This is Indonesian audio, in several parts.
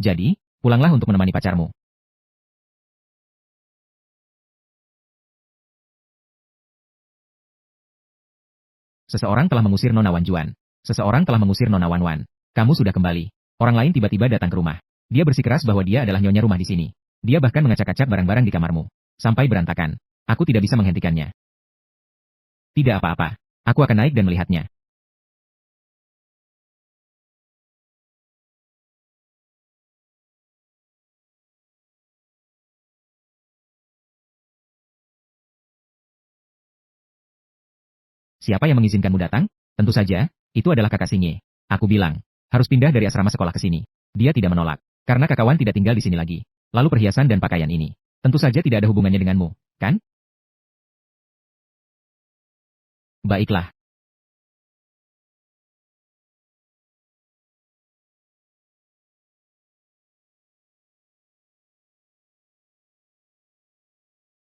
Jadi, pulanglah untuk menemani pacarmu. Seseorang telah mengusir Nona Wan Juan. Seseorang telah mengusir Nona Wan Wan. Kamu sudah kembali. Orang lain tiba-tiba datang ke rumah. Dia bersikeras bahwa dia adalah nyonya rumah di sini. Dia bahkan mengacak-acak barang-barang di kamarmu. Sampai berantakan. Aku tidak bisa menghentikannya. Tidak apa-apa. Aku akan naik dan melihatnya. Siapa yang mengizinkanmu datang? Tentu saja, itu adalah kakak Sinye. Aku bilang, harus pindah dari asrama sekolah ke sini. Dia tidak menolak, karena Kakawan tidak tinggal di sini lagi. Lalu perhiasan dan pakaian ini, tentu saja tidak ada hubungannya denganmu, kan? Baiklah.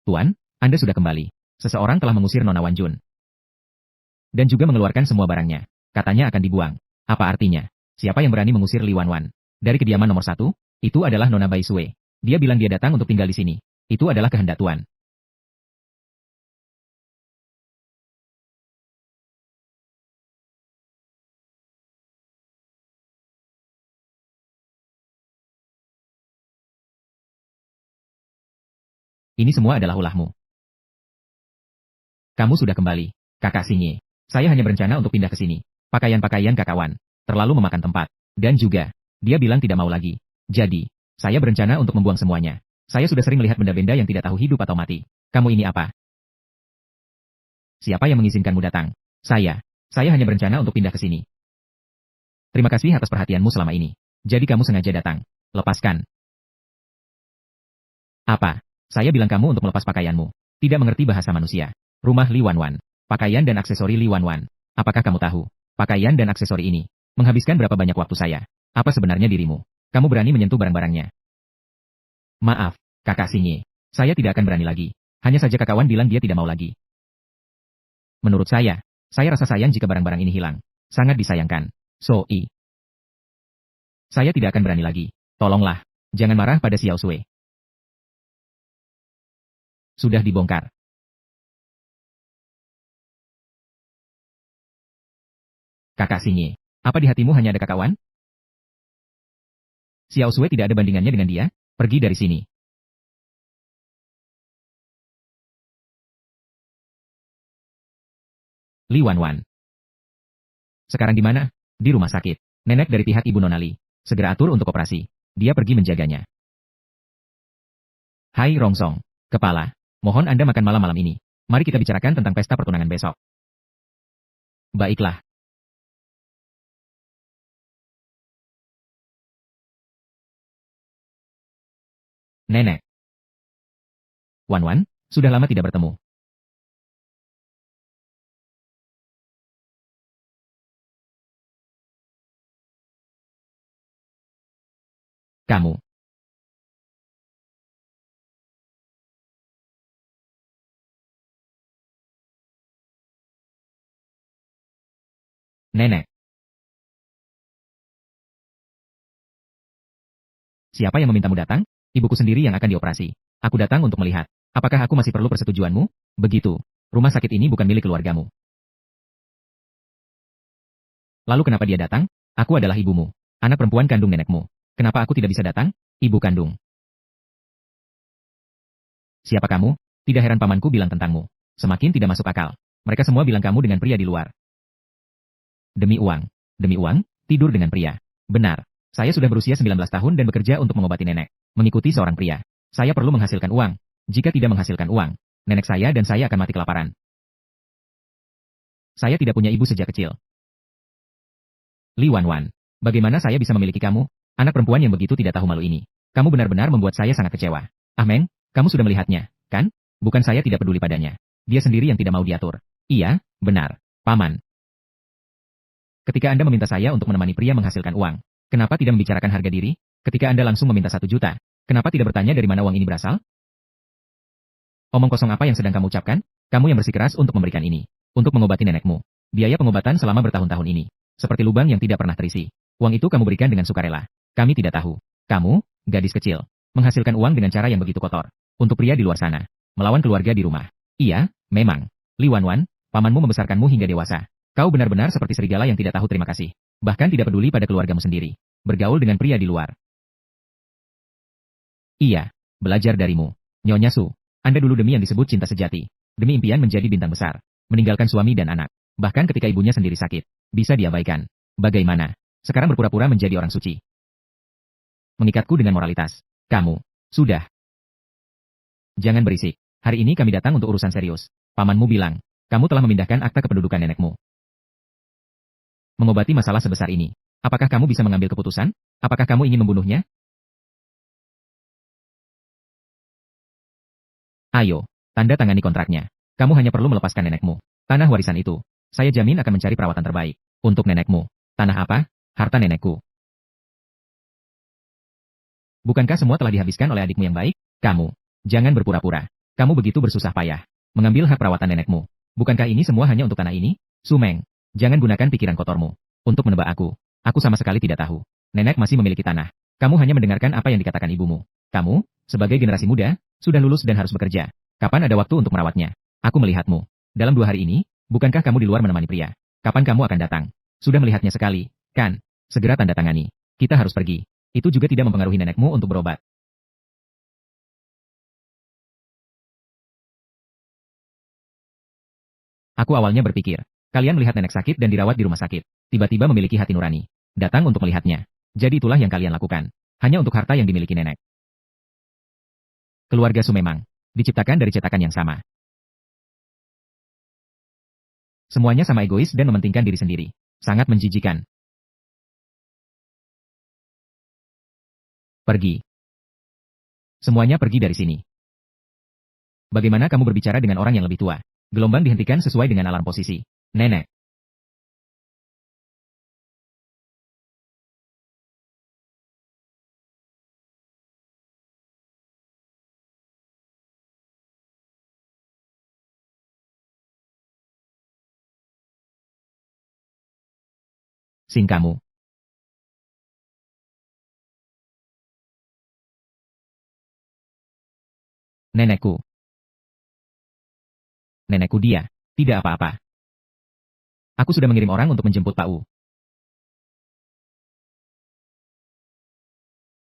Tuan, Anda sudah kembali. Seseorang telah mengusir Nona Wan Jun. Dan juga mengeluarkan semua barangnya. Katanya akan dibuang. Apa artinya? Siapa yang berani mengusir Li Wan Wan? Dari kediaman nomor 1, itu adalah Nona Bai Sue. Dia bilang dia datang untuk tinggal di sini. Itu adalah kehendak Tuan. Ini semua adalah ulahmu. Kamu sudah kembali, kakak Sinye. Saya hanya berencana untuk pindah ke sini. Pakaian-pakaian Kakawan terlalu memakan tempat. Dan juga, dia bilang tidak mau lagi. Jadi, saya berencana untuk membuang semuanya. Saya sudah sering melihat benda-benda yang tidak tahu hidup atau mati. Kamu ini apa? Siapa yang mengizinkanmu datang? Saya. Saya hanya berencana untuk pindah ke sini. Terima kasih atas perhatianmu selama ini. Jadi kamu sengaja datang. Lepaskan. Apa? Saya bilang kamu untuk melepas pakaianmu. Tidak mengerti bahasa manusia. Rumah Li Wan Wan. Pakaian dan aksesori Li Wan Wan. Apakah kamu tahu? Pakaian dan aksesori ini menghabiskan berapa banyak waktu saya? Apa sebenarnya dirimu? Kamu berani menyentuh barang-barangnya? Maaf, kakak Sinye. Saya tidak akan berani lagi. Hanya saja Kakawan bilang dia tidak mau lagi. Menurut saya rasa sayang jika barang-barang ini hilang. Sangat disayangkan. So-i. Saya tidak akan berani lagi. Tolonglah. Jangan marah pada Xiao Sui. Sudah dibongkar. Kakak Sinye. Apa di hatimu hanya ada Kakawan? Xiao Sui tidak ada bandingannya dengan dia. Pergi dari sini. Li Wan Wan. Sekarang di mana? Di rumah sakit. Nenek dari pihak Ibu Nona Li. Segera atur untuk operasi. Dia pergi menjaganya. Hai Rongsong. Kepala. Mohon Anda makan malam-malam ini. Mari kita bicarakan tentang pesta pertunangan besok. Baiklah. Nenek. Wan Wan, sudah lama tidak bertemu. Kamu. Nenek. Siapa yang memintamu datang? Ibuku sendiri yang akan dioperasi. Aku datang untuk melihat. Apakah aku masih perlu persetujuanmu? Begitu. Rumah sakit ini bukan milik keluargamu. Lalu kenapa dia datang? Aku adalah ibumu. Anak perempuan kandung nenekmu. Kenapa aku tidak bisa datang? Ibu kandung. Siapa kamu? Tidak heran pamanku bilang tentangmu. Semakin tidak masuk akal. Mereka semua bilang kamu dengan pria di luar. Demi uang. Demi uang, tidur dengan pria. Benar. Saya sudah berusia 19 tahun dan bekerja untuk mengobati nenek. Mengikuti seorang pria. Saya perlu menghasilkan uang. Jika tidak menghasilkan uang, nenek saya dan saya akan mati kelaparan. Saya tidak punya ibu sejak kecil. Li Wan Wan. Bagaimana saya bisa memiliki kamu? Anak perempuan yang begitu tidak tahu malu ini. Kamu benar-benar membuat saya sangat kecewa. Ah Meng, kamu sudah melihatnya, kan? Bukan saya tidak peduli padanya. Dia sendiri yang tidak mau diatur. Iya, benar. Paman. Ketika Anda meminta saya untuk menemani pria menghasilkan uang, kenapa tidak membicarakan harga diri? Ketika Anda langsung meminta 1 juta, kenapa tidak bertanya dari mana uang ini berasal? Omong kosong apa yang sedang kamu ucapkan? Kamu yang bersikeras untuk memberikan ini. Untuk mengobati nenekmu. Biaya pengobatan selama bertahun-tahun ini. Seperti lubang yang tidak pernah terisi. Uang itu kamu berikan dengan sukarela. Kami tidak tahu. Kamu, gadis kecil, menghasilkan uang dengan cara yang begitu kotor. Untuk pria di luar sana, melawan keluarga di rumah. Iya, memang. Li Wanwan, pamanmu membesarkanmu hingga dewasa. Kau benar-benar seperti serigala yang tidak tahu terima kasih. Bahkan tidak peduli pada keluargamu sendiri. Bergaul dengan pria di luar. Iya, belajar darimu. Nyonya Su, Anda dulu demi yang disebut cinta sejati. Demi impian menjadi bintang besar. Meninggalkan suami dan anak. Bahkan ketika ibunya sendiri sakit. Bisa diabaikan. Bagaimana? Sekarang berpura-pura menjadi orang suci. Mengikatku dengan moralitas. Kamu. Sudah. Jangan berisik. Hari ini kami datang untuk urusan serius. Pamanmu bilang, kamu telah memindahkan akta kependudukan nenekmu. Mengobati masalah sebesar ini. Apakah kamu bisa mengambil keputusan? Apakah kamu ingin membunuhnya? Ayo, tanda tangani kontraknya. Kamu hanya perlu melepaskan nenekmu. Tanah warisan itu, saya jamin akan mencari perawatan terbaik. Untuk nenekmu. Tanah apa? Harta nenekku. Bukankah semua telah dihabiskan oleh adikmu yang baik? Kamu. Jangan berpura-pura. Kamu begitu bersusah payah. Mengambil hak perawatan nenekmu. Bukankah ini semua hanya untuk tanah ini? Sumeng. Jangan gunakan pikiran kotormu. Untuk menebak aku. Aku sama sekali tidak tahu. Nenek masih memiliki tanah. Kamu hanya mendengarkan apa yang dikatakan ibumu. Kamu, sebagai generasi muda, sudah lulus dan harus bekerja. Kapan ada waktu untuk merawatnya? Aku melihatmu. Dalam 2 hari ini, bukankah kamu di luar menemani pria? Kapan kamu akan datang? Sudah melihatnya sekali, kan? Segera tanda tangani. Kita harus pergi. Itu juga tidak mempengaruhi nenekmu untuk berobat. Aku awalnya berpikir, kalian melihat nenek sakit dan dirawat di rumah sakit. Tiba-tiba memiliki hati nurani. Datang untuk melihatnya. Jadi itulah yang kalian lakukan. Hanya untuk harta yang dimiliki nenek. Keluarga Su memang diciptakan dari cetakan yang sama. Semuanya sama egois dan mementingkan diri sendiri. Sangat menjijikan. Pergi. Semuanya pergi dari sini. Bagaimana kamu berbicara dengan orang yang lebih tua? Gelombang dihentikan sesuai dengan alarm posisi. Nenek. Sing kamu. Nenekku. Nenekku dia. Tidak apa-apa. Aku sudah mengirim orang untuk menjemput Pak U.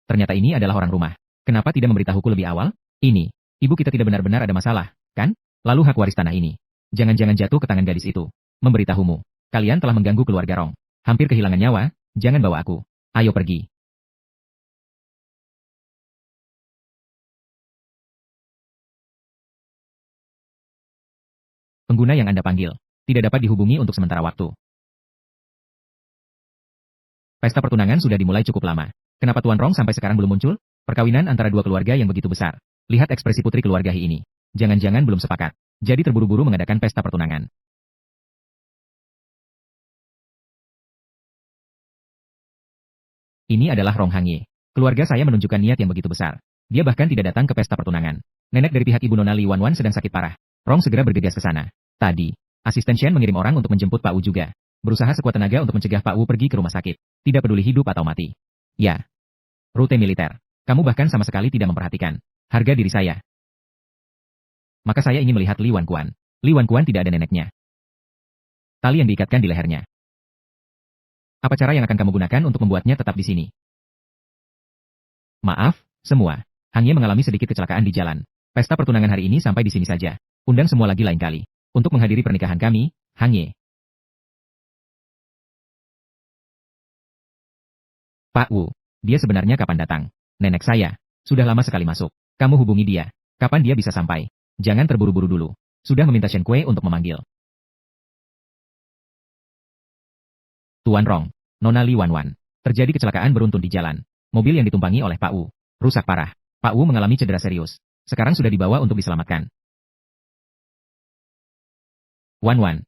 Ternyata ini adalah orang rumah. Kenapa tidak memberitahuku lebih awal? Ini. Ibu kita tidak benar-benar ada masalah, kan? Lalu hak waris tanah ini. Jangan-jangan jatuh ke tangan gadis itu. Memberitahumu. Kalian telah mengganggu keluarga Rong. Hampir kehilangan nyawa, jangan bawa aku. Ayo pergi. Pengguna yang Anda panggil. Tidak dapat dihubungi untuk sementara waktu. Pesta pertunangan sudah dimulai cukup lama. Kenapa Tuan Rong sampai sekarang belum muncul? Perkawinan antara dua keluarga yang begitu besar. Lihat ekspresi putri keluarga Hi ini. Jangan-jangan belum sepakat. Jadi terburu-buru mengadakan pesta pertunangan. Ini adalah Rong Hangye. Keluarga saya menunjukkan niat yang begitu besar. Dia bahkan tidak datang ke pesta pertunangan. Nenek dari pihak ibu Nona Li Wanwan sedang sakit parah. Rong segera bergegas ke sana. Tadi, asisten Shen mengirim orang untuk menjemput Pak Wu juga. Berusaha sekuat tenaga untuk mencegah Pak Wu pergi ke rumah sakit. Tidak peduli hidup atau mati. Ya, rute militer. Kamu bahkan sama sekali tidak memperhatikan harga diri saya. Maka saya ingin melihat Li Wankuan. Li Wankuan tidak ada neneknya. Tali yang diikatkan di lehernya. Apa cara yang akan kamu gunakan untuk membuatnya tetap di sini? Maaf, semua. Hangye mengalami sedikit kecelakaan di jalan. Pesta pertunangan hari ini sampai di sini saja. Undang semua lagi lain kali. Untuk menghadiri pernikahan kami, Hangye. Pak Wu, dia sebenarnya kapan datang? Nenek saya. Sudah lama sekali masuk. Kamu hubungi dia. Kapan dia bisa sampai? Jangan terburu-buru dulu. Sudah meminta Shen Kue untuk memanggil. Tuan Rong, Nona Li Wanwan. Terjadi kecelakaan beruntun di jalan. Mobil yang ditumpangi oleh Pak Wu rusak parah. Pak Wu mengalami cedera serius. Sekarang sudah dibawa untuk diselamatkan. Wanwan.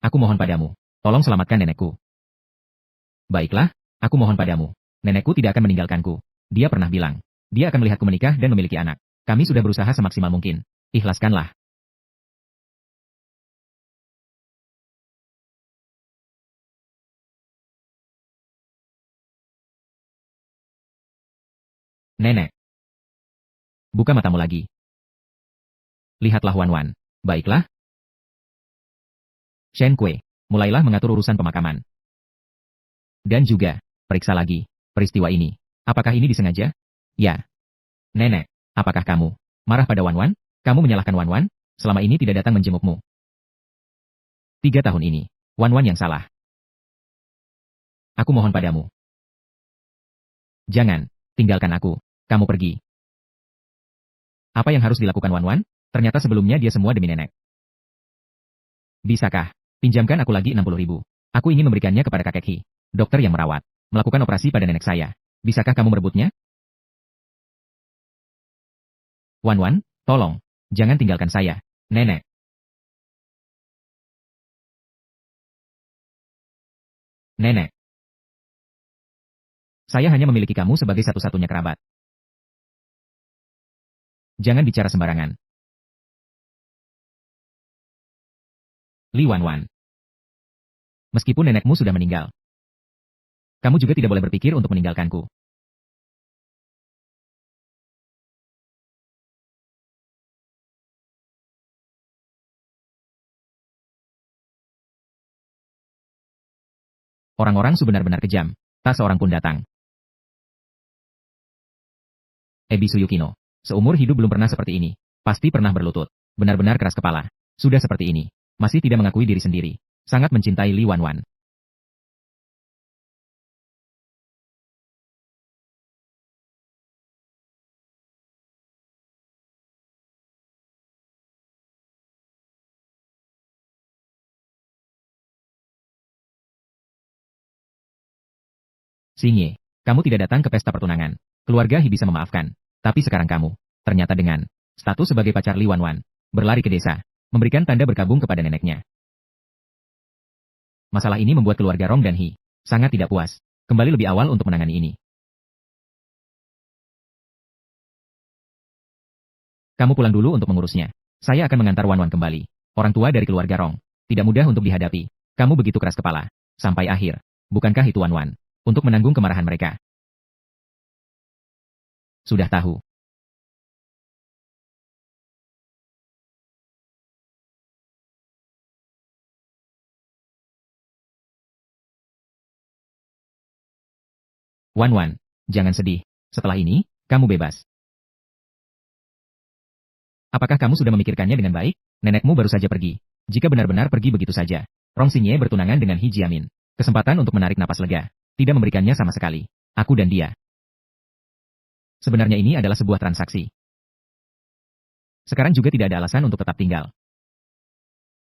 Aku mohon padamu. Tolong selamatkan nenekku. Baiklah, aku mohon padamu. Nenekku tidak akan meninggalkanku. Dia pernah bilang, dia akan melihatku menikah dan memiliki anak. Kami sudah berusaha semaksimal mungkin. Ikhlaskanlah. Nenek, buka matamu lagi. Lihatlah Wan Wan. Baiklah. Shen Kue, mulailah mengatur urusan pemakaman. Dan juga, periksa lagi, peristiwa ini. Apakah ini disengaja? Ya. Nenek, apakah kamu marah pada Wan Wan? Kamu menyalahkan Wan Wan? Selama ini tidak datang menjengukmu. 3 tahun ini, Wan Wan yang salah. Aku mohon padamu. Jangan, tinggalkan aku. Kamu pergi. Apa yang harus dilakukan Wan Wan? Ternyata sebelumnya dia semua demi nenek. Bisakah? Pinjamkan aku lagi 60.000. Aku ingin memberikannya kepada kakek Hi, dokter yang merawat, melakukan operasi pada nenek saya. Bisakah kamu merebutnya? Wan Wan, tolong, jangan tinggalkan saya. Nenek. Nenek. Saya hanya memiliki kamu sebagai satu-satunya kerabat. Jangan bicara sembarangan. Li Wan Wan. Meskipun nenekmu sudah meninggal, kamu juga tidak boleh berpikir untuk meninggalkanku. Orang-orang benar-benar kejam. Tak seorang pun datang. Ebi Suyukino. Seumur hidup belum pernah seperti ini. Pasti pernah berlutut. Benar-benar keras kepala. Sudah seperti ini. Masih tidak mengakui diri sendiri. Sangat mencintai Li Wan Wan. Xingye, kamu tidak datang ke pesta pertunangan. Keluarga Hi bisa memaafkan. Tapi sekarang kamu, ternyata dengan status sebagai pacar Li Wan Wan, berlari ke desa, memberikan tanda berkabung kepada neneknya. Masalah ini membuat keluarga Rong dan Hi sangat tidak puas. Kembali lebih awal untuk menangani ini. Kamu pulang dulu untuk mengurusnya. Saya akan mengantar Wan Wan kembali. Orang tua dari keluarga Rong. Tidak mudah untuk dihadapi. Kamu begitu keras kepala. Sampai akhir. Bukankah itu Wan Wan? Untuk menanggung kemarahan mereka. Sudah tahu. Wan Wan, jangan sedih. Setelah ini, kamu bebas. Apakah kamu sudah memikirkannya dengan baik? Nenekmu baru saja pergi. Jika benar-benar pergi begitu saja, Rong Xingye bertunangan dengan Hi Jiamin. Kesempatan untuk menarik napas lega. Tidak memberikannya sama sekali. Aku dan dia. Sebenarnya ini adalah sebuah transaksi. Sekarang juga tidak ada alasan untuk tetap tinggal.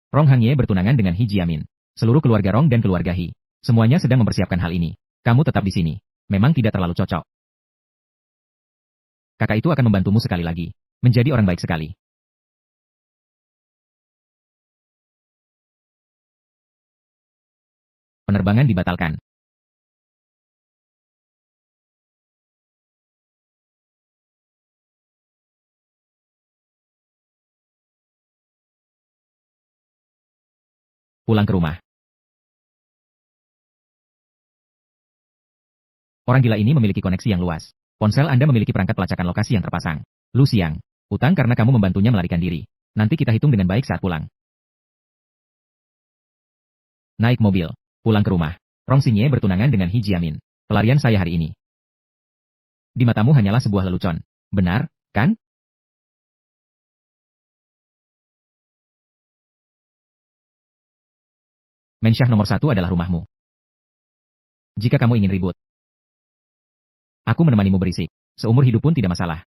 Rong Hangye bertunangan dengan Hi Jiamin. Seluruh keluarga Rong dan keluarga Hi. Semuanya sedang mempersiapkan hal ini. Kamu tetap di sini. Memang tidak terlalu cocok. Kakak itu akan membantumu sekali lagi. Menjadi orang baik sekali. Penerbangan dibatalkan. Pulang ke rumah. Orang gila ini memiliki koneksi yang luas. Ponsel Anda memiliki perangkat pelacakan lokasi yang terpasang. Lu Siang. Utang karena kamu membantunya melarikan diri. Nanti kita hitung dengan baik saat pulang. Naik mobil. Pulang ke rumah. Rong Xingye bertunangan dengan Hi Jiamin. Pelarian saya hari ini. Di matamu hanyalah sebuah lelucon. Benar, kan? Mensyah nomor 1 adalah rumahmu. Jika kamu ingin ribut, aku menemanimu berisik. Seumur hidup pun tidak masalah.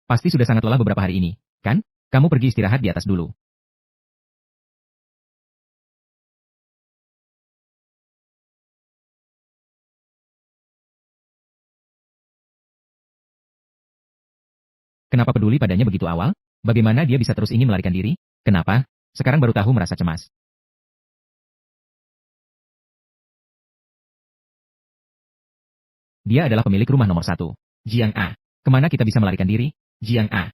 Pasti sudah sangat lelah beberapa hari ini, kan? Kamu pergi istirahat di atas dulu. Kenapa peduli padanya begitu awal? Bagaimana dia bisa terus ingin melarikan diri? Kenapa? Sekarang baru tahu merasa cemas. Dia adalah pemilik rumah nomor 1. Jiang A. Kemana kita bisa melarikan diri? Jiang A.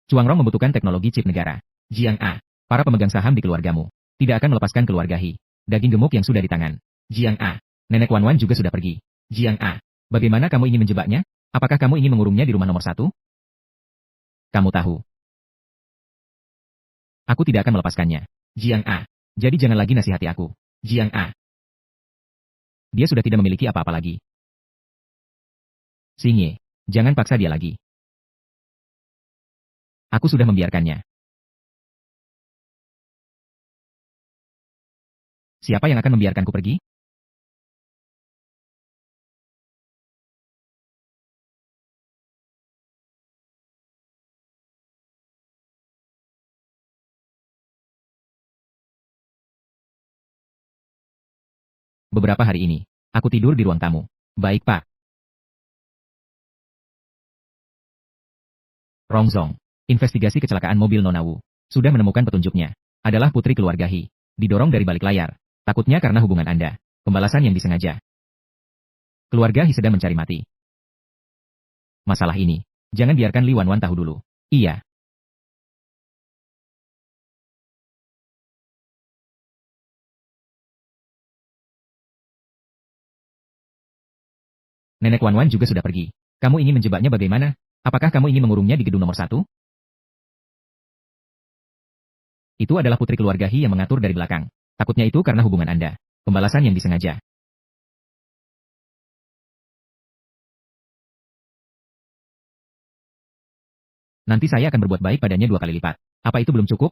Chuangrong membutuhkan teknologi chip negara. Jiang A. Para pemegang saham di keluargamu tidak akan melepaskan keluarga He. Daging gemuk yang sudah di tangan. Jiang A. Nenek Wan Wan juga sudah pergi. Jiang A. Bagaimana kamu ingin menjebaknya? Apakah kamu ingin mengurungnya di rumah nomor 1? Kamu tahu. Aku tidak akan melepaskannya. Jiang A. Jadi jangan lagi nasihati aku. Jiang A. Dia sudah tidak memiliki apa-apa lagi. Xingye. Jangan paksa dia lagi. Aku sudah membiarkannya. Siapa yang akan membiarkanku pergi? Beberapa hari ini, aku tidur di ruang tamu. Baik, Pak. Rongzong. Investigasi kecelakaan mobil Nona Wu. Sudah menemukan petunjuknya. Adalah putri keluarga He. Didorong dari balik layar. Takutnya karena hubungan Anda. Pembalasan yang disengaja. Keluarga He sedang mencari mati. Masalah ini, jangan biarkan Li Wanwan tahu dulu. Iya. Nenek Wanwan juga sudah pergi. Kamu ingin menjebaknya bagaimana? Apakah kamu ingin mengurungnya di gedung nomor 1? Itu adalah putri keluarga He yang mengatur dari belakang. Takutnya itu karena hubungan Anda. Pembalasan yang disengaja. Nanti saya akan berbuat baik padanya 2 kali lipat. Apa itu belum cukup?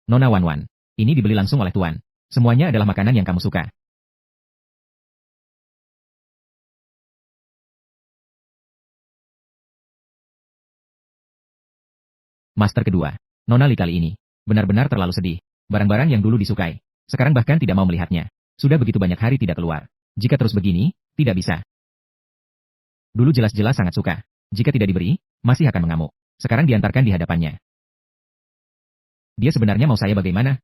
Nona Wanwan. Ini dibeli langsung oleh Tuan. Semuanya adalah makanan yang kamu suka. Master kedua. Nona Li kali ini. Benar-benar terlalu sedih. Barang-barang yang dulu disukai. Sekarang bahkan tidak mau melihatnya. Sudah begitu banyak hari tidak keluar. Jika terus begini, tidak bisa. Dulu jelas-jelas sangat suka. Jika tidak diberi, masih akan mengamuk. Sekarang diantarkan di hadapannya. Dia sebenarnya mau saya bagaimana?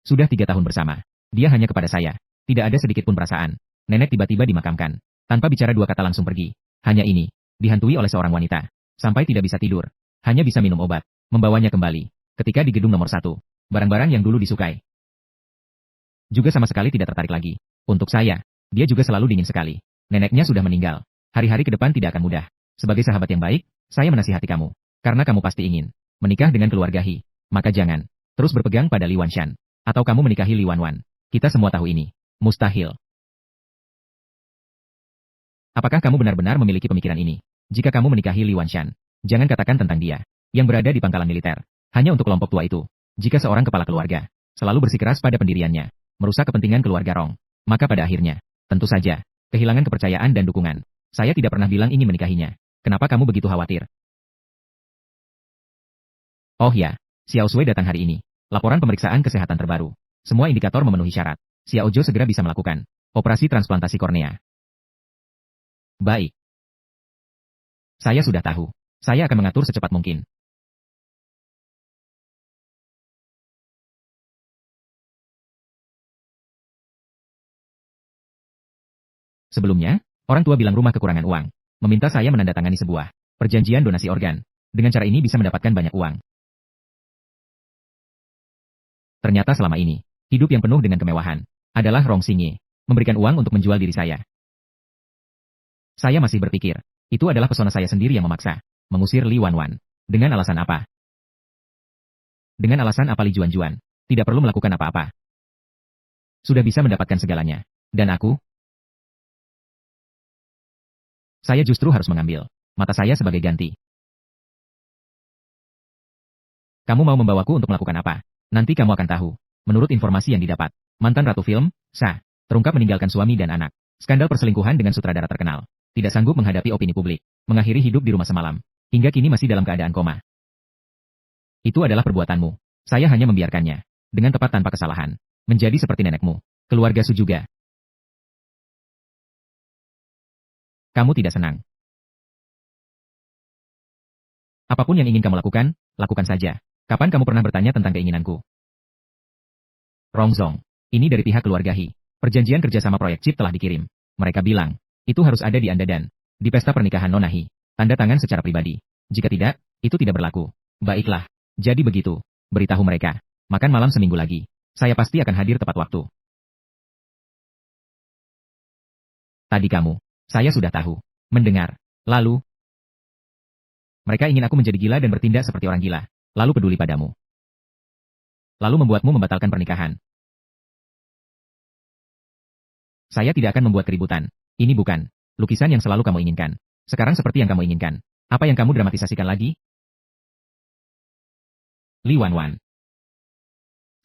Sudah 3 tahun bersama. Dia hanya kepada saya. Tidak ada sedikit pun perasaan. Nenek tiba-tiba dimakamkan. Tanpa bicara 2 kata langsung pergi. Hanya ini. Dihantui oleh seorang wanita. Sampai tidak bisa tidur. Hanya bisa minum obat. Membawanya kembali. Ketika di gedung nomor 1. Barang-barang yang dulu disukai. Juga sama sekali tidak tertarik lagi. Untuk saya, dia juga selalu dingin sekali. Neneknya sudah meninggal. Hari-hari ke depan tidak akan mudah. Sebagai sahabat yang baik, saya menasihati kamu. Karena kamu pasti ingin menikah dengan keluarga He. Maka jangan terus berpegang pada Li Wanshan. Atau kamu menikahi Li Wanwan. Kita semua tahu ini. Mustahil. Apakah kamu benar-benar memiliki pemikiran ini? Jika kamu menikahi Li Wanshan, jangan katakan tentang dia, yang berada di pangkalan militer. Hanya untuk kelompok tua itu. Jika seorang kepala keluarga, selalu bersikeras pada pendiriannya, merusak kepentingan keluarga Rong, maka pada akhirnya, tentu saja, kehilangan kepercayaan dan dukungan. Saya tidak pernah bilang ingin menikahinya. Kenapa kamu begitu khawatir? Oh ya, Xiao Sui datang hari ini. Laporan pemeriksaan kesehatan terbaru. Semua indikator memenuhi syarat. Xiao Zhou segera bisa melakukan operasi transplantasi kornea. Baik. Saya sudah tahu. Saya akan mengatur secepat mungkin. Sebelumnya, orang tua bilang rumah kekurangan uang. Meminta saya menandatangani sebuah perjanjian donasi organ. Dengan cara ini bisa mendapatkan banyak uang. Ternyata selama ini, hidup yang penuh dengan kemewahan adalah Rong Xingye. Memberikan uang untuk menjual diri saya. Saya masih berpikir, itu adalah pesona saya sendiri yang memaksa mengusir Li Wanwan. Dengan alasan apa? Dengan alasan apa Li Juan-Juan tidak perlu melakukan apa-apa. Sudah bisa mendapatkan segalanya. Dan aku? Saya justru harus mengambil mata saya sebagai ganti. Kamu mau membawaku untuk melakukan apa? Nanti kamu akan tahu. Menurut informasi yang didapat, mantan ratu film, Sa, terungkap meninggalkan suami dan anak. Skandal perselingkuhan dengan sutradara terkenal. Tidak sanggup menghadapi opini publik. Mengakhiri hidup di rumah semalam. Hingga kini masih dalam keadaan koma. Itu adalah perbuatanmu. Saya hanya membiarkannya. Dengan tepat tanpa kesalahan. Menjadi seperti nenekmu. Keluarga Su juga. Kamu tidak senang. Apapun yang ingin kamu lakukan, lakukan saja. Kapan kamu pernah bertanya tentang keinginanku? Rongzong. Ini dari pihak keluarga Hi. Perjanjian kerjasama proyek chip telah dikirim. Mereka bilang, itu harus ada di Anda dan di pesta pernikahan Nona Hi. Tanda tangan secara pribadi. Jika tidak, itu tidak berlaku. Baiklah. Jadi begitu. Beritahu mereka. Makan malam seminggu lagi. Saya pasti akan hadir tepat waktu. Tadi kamu. Saya sudah tahu. Mendengar. Lalu. Mereka ingin aku menjadi gila dan bertindak seperti orang gila. Lalu peduli padamu. Lalu membuatmu membatalkan pernikahan. Saya tidak akan membuat keributan. Ini bukan lukisan yang selalu kamu inginkan. Sekarang seperti yang kamu inginkan. Apa yang kamu dramatisasikan lagi? Li Wanwan.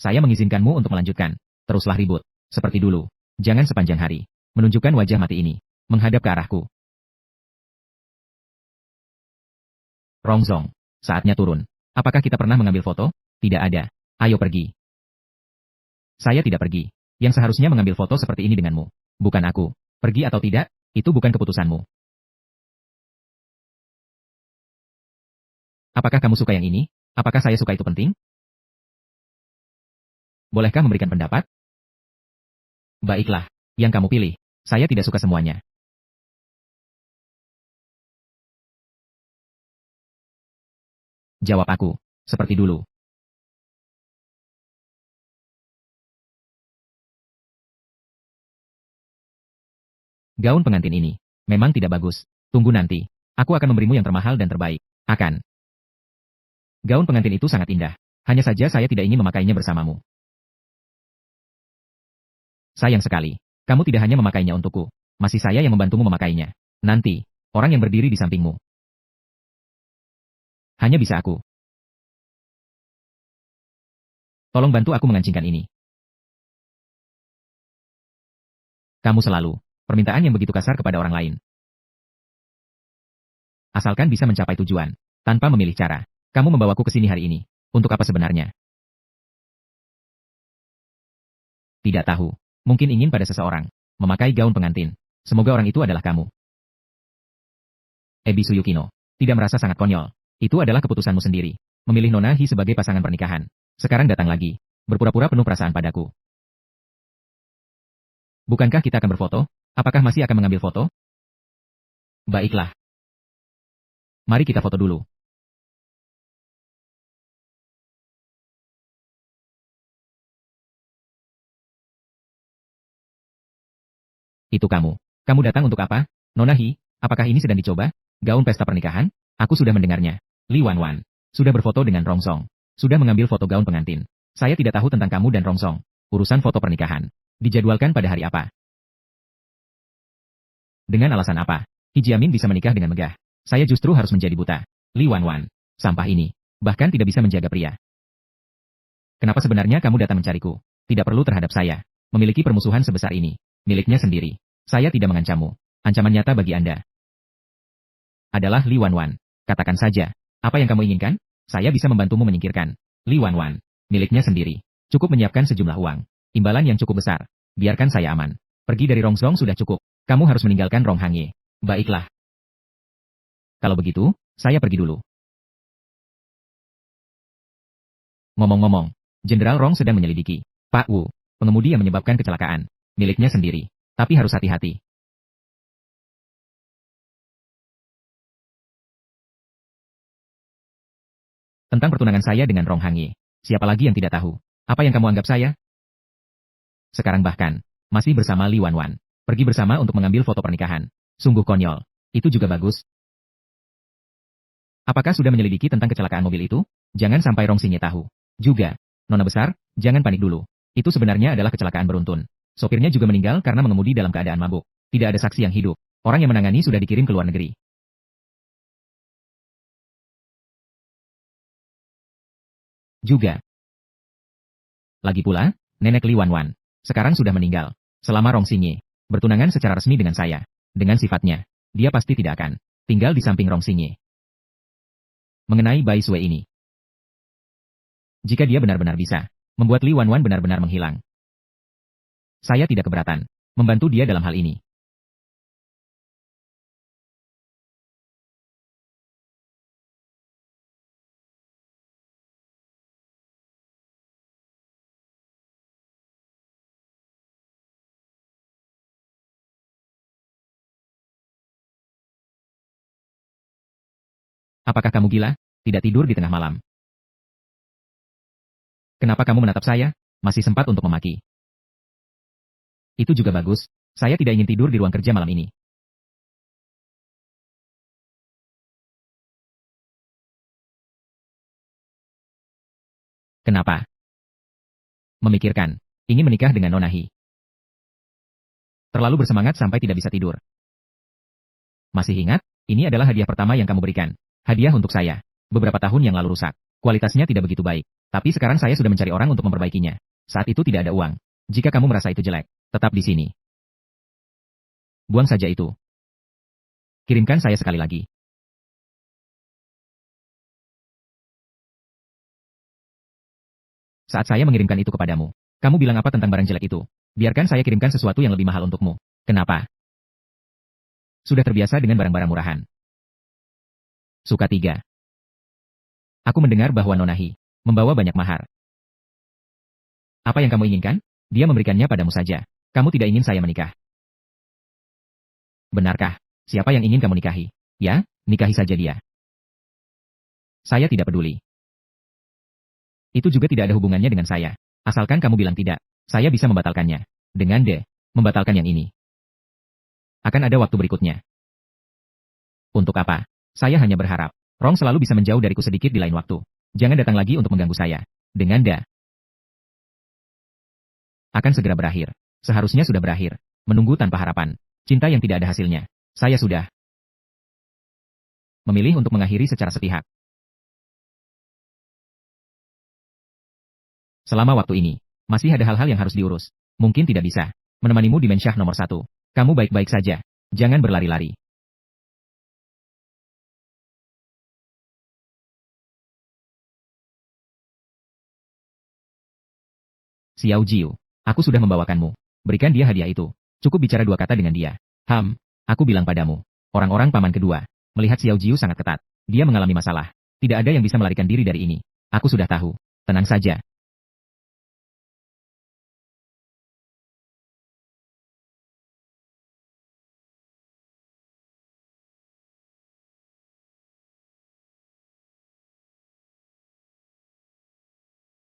Saya mengizinkanmu untuk melanjutkan. Teruslah ribut. Seperti dulu. Jangan sepanjang hari. Menunjukkan wajah mati ini. Menghadap ke arahku. Rongzong. Saatnya turun. Apakah kita pernah mengambil foto? Tidak ada. Ayo pergi. Saya tidak pergi. Yang seharusnya mengambil foto seperti ini denganmu. Bukan aku. Pergi atau tidak, itu bukan keputusanmu. Apakah kamu suka yang ini? Apakah saya suka itu penting? Bolehkah memberikan pendapat? Baiklah. Yang kamu pilih. Saya tidak suka semuanya. Jawab aku. Seperti dulu. Gaun pengantin ini memang tidak bagus. Tunggu nanti. Aku akan memberimu yang termahal dan terbaik. Akan. Gaun pengantin itu sangat indah. Hanya saja saya tidak ingin memakainya bersamamu. Sayang sekali. Kamu tidak hanya memakainya untukku. Masih saya yang membantumu memakainya. Nanti, orang yang berdiri di sampingmu. Hanya bisa aku. Tolong bantu aku mengancingkan ini. Kamu selalu. Permintaan yang begitu kasar kepada orang lain. Asalkan bisa mencapai tujuan. Tanpa memilih cara. Kamu membawaku ke sini hari ini. Untuk apa sebenarnya? Tidak tahu. Mungkin ingin pada seseorang. Memakai gaun pengantin. Semoga orang itu adalah kamu. Ebi Suyukino. Tidak merasa sangat konyol. Itu adalah keputusanmu sendiri. Memilih Nona Hi sebagai pasangan pernikahan. Sekarang datang lagi. Berpura-pura penuh perasaan padaku. Bukankah kita akan berfoto? Apakah masih akan mengambil foto? Baiklah. Mari kita foto dulu. Itu kamu. Kamu datang untuk apa? Nona Hi, apakah ini sedang dicoba? Gaun pesta pernikahan? Aku sudah mendengarnya. Li Wanwan. Sudah berfoto dengan Rongsong. Sudah mengambil foto gaun pengantin. Saya tidak tahu tentang kamu dan Rongsong. Urusan foto pernikahan. Dijadwalkan pada hari apa? Dengan alasan apa? Hi Jiamin bisa menikah dengan megah. Saya justru harus menjadi buta. Li Wanwan. Sampah ini. Bahkan tidak bisa menjaga pria. Kenapa sebenarnya kamu datang mencariku? Tidak perlu terhadap saya. Memiliki permusuhan sebesar ini. Miliknya sendiri. Saya tidak mengancammu. Ancaman nyata bagi Anda adalah Li Wanwan. Katakan saja. Apa yang kamu inginkan? Saya bisa membantumu menyingkirkan Li Wanwan. Miliknya sendiri. Cukup menyiapkan sejumlah uang. Imbalan yang cukup besar. Biarkan saya aman. Pergi dari Rongzong sudah cukup. Kamu harus meninggalkan Rong Hangye. Baiklah. Kalau begitu, saya pergi dulu. Ngomong-ngomong, Jenderal Rong sedang menyelidiki Pak Wu, pengemudi yang menyebabkan kecelakaan. Miliknya sendiri. Tapi harus hati-hati. Tentang pertunangan saya dengan Rong Hangye. Siapa lagi yang tidak tahu? Apa yang kamu anggap saya? Sekarang bahkan, masih bersama Li Wanwan. Pergi bersama untuk mengambil foto pernikahan. Sungguh konyol. Itu juga bagus. Apakah sudah menyelidiki tentang kecelakaan mobil itu? Jangan sampai Rong Xingye tahu. Juga, Nona besar, jangan panik dulu. Itu sebenarnya adalah kecelakaan beruntun. Sopirnya juga meninggal karena mengemudi dalam keadaan mabuk. Tidak ada saksi yang hidup. Orang yang menangani sudah dikirim ke luar negeri. Juga. Lagi pula, Nenek Li Wanwan sekarang sudah meninggal. Selama Rong Xingye bertunangan secara resmi dengan saya, dengan sifatnya, dia pasti tidak akan tinggal di samping Rong Xingye. Mengenai Bai Sui ini, jika dia benar-benar bisa membuat Li Wanwan benar-benar menghilang, saya tidak keberatan membantu dia dalam hal ini. Apakah kamu gila? Tidak tidur di tengah malam. Kenapa kamu menatap saya? Masih sempat untuk memaki. Itu juga bagus. Saya tidak ingin tidur di ruang kerja malam ini. Kenapa? Memikirkan. Ingin menikah dengan Nona Hi. Terlalu bersemangat sampai tidak bisa tidur. Masih ingat? Ini adalah hadiah pertama yang kamu berikan. Hadiah untuk saya. Beberapa tahun yang lalu rusak. Kualitasnya tidak begitu baik. Tapi sekarang saya sudah mencari orang untuk memperbaikinya. Saat itu tidak ada uang. Jika kamu merasa itu jelek, tetap di sini. Buang saja itu. Kirimkan saya sekali lagi. Saat saya mengirimkan itu kepadamu, kamu bilang apa tentang barang jelek itu? Biarkan saya kirimkan sesuatu yang lebih mahal untukmu. Kenapa? Sudah terbiasa dengan barang-barang murahan. Suka 3. Aku mendengar bahwa Nona Hi membawa banyak mahar. Apa yang kamu inginkan? Dia memberikannya padamu saja. Kamu tidak ingin saya menikah. Benarkah? Siapa yang ingin kamu nikahi? Ya, nikahi saja dia. Saya tidak peduli. Itu juga tidak ada hubungannya dengan saya. Asalkan kamu bilang tidak, saya bisa membatalkannya. Dengan membatalkan yang ini. Akan ada waktu berikutnya. Untuk apa? Saya hanya berharap Rong selalu bisa menjauh dariku sedikit di lain waktu. Jangan datang lagi untuk mengganggu saya. Dengan akan segera berakhir. Seharusnya sudah berakhir. Menunggu tanpa harapan. Cinta yang tidak ada hasilnya. Saya sudah memilih untuk mengakhiri secara sepihak. Selama waktu ini, masih ada hal-hal yang harus diurus. Mungkin tidak bisa menemanimu di Mensyah nomor 1. Kamu baik-baik saja. Jangan berlari-lari. Xiao Jiu, aku sudah membawakanmu. Berikan dia hadiah itu. Cukup bicara 2 kata dengan dia. Aku bilang padamu. Orang-orang paman kedua melihat Xiao Jiu sangat ketat. Dia mengalami masalah. Tidak ada yang bisa melarikan diri dari ini. Aku sudah tahu. Tenang saja.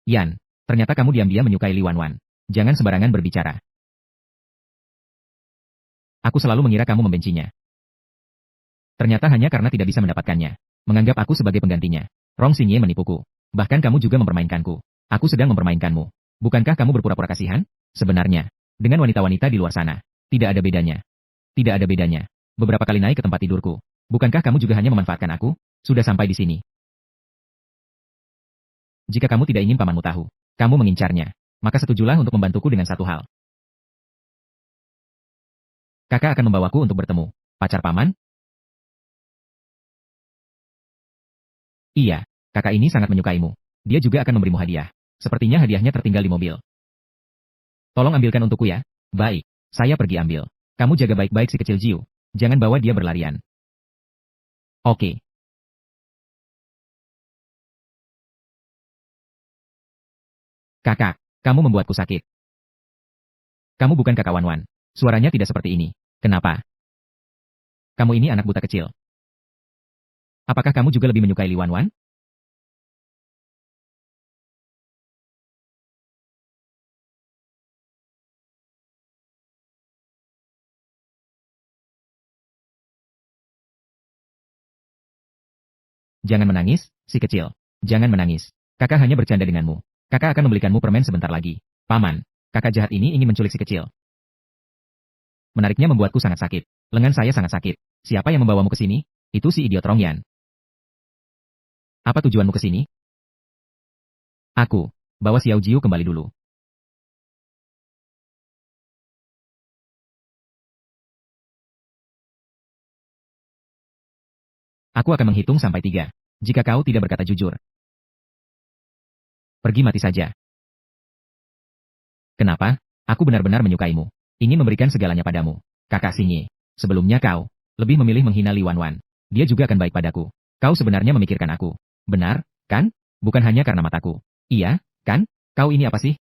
Yan, ternyata kamu diam-diam menyukai Li Wanwan. Jangan sembarangan berbicara. Aku selalu mengira kamu membencinya. Ternyata hanya karena tidak bisa mendapatkannya. Menganggap aku sebagai penggantinya. Rong Xingye menipuku. Bahkan kamu juga mempermainkanku. Aku sedang mempermainkanmu. Bukankah kamu berpura-pura kasihan? Sebenarnya, dengan wanita-wanita di luar sana, tidak ada bedanya. Tidak ada bedanya. Beberapa kali naik ke tempat tidurku. Bukankah kamu juga hanya memanfaatkan aku? Sudah sampai di sini. Jika kamu tidak ingin pamanmu tahu, kamu mengincarnya, maka setujulah untuk membantuku dengan satu hal. Kakak akan membawaku untuk bertemu. Pacar paman? Iya, kakak ini sangat menyukaimu. Dia juga akan memberimu hadiah. Sepertinya hadiahnya tertinggal di mobil. Tolong ambilkan untukku ya. Baik, saya pergi ambil. Kamu jaga baik-baik si kecil Jiu. Jangan bawa dia berlarian. Oke. Kakak, kamu membuatku sakit. Kamu bukan kakak Wanwan. Suaranya tidak seperti ini. Kenapa? Kamu ini anak buta kecil. Apakah kamu juga lebih menyukai Li Wanwan? Jangan menangis, si kecil. Jangan menangis. Kakak hanya bercanda denganmu. Kakak akan membelikanmu permen sebentar lagi. Paman, kakak jahat ini ingin menculik si kecil. Menariknya membuatku sangat sakit. Lengan saya sangat sakit. Siapa yang membawamu ke sini? Itu si idiot Rongyan. Apa tujuanmu ke sini? Aku. Bawa Xiao Jiu kembali dulu. Aku akan menghitung sampai 3. Jika kau tidak berkata jujur, pergi mati saja. Kenapa? Aku benar-benar menyukaimu. Ingin memberikan segalanya padamu. Kakak Xingye. Sebelumnya kau lebih memilih menghina Li Wanwan. Dia juga akan baik padaku. Kau sebenarnya memikirkan aku. Benar, kan? Bukan hanya karena mataku. Iya, kan? Kau ini apa sih?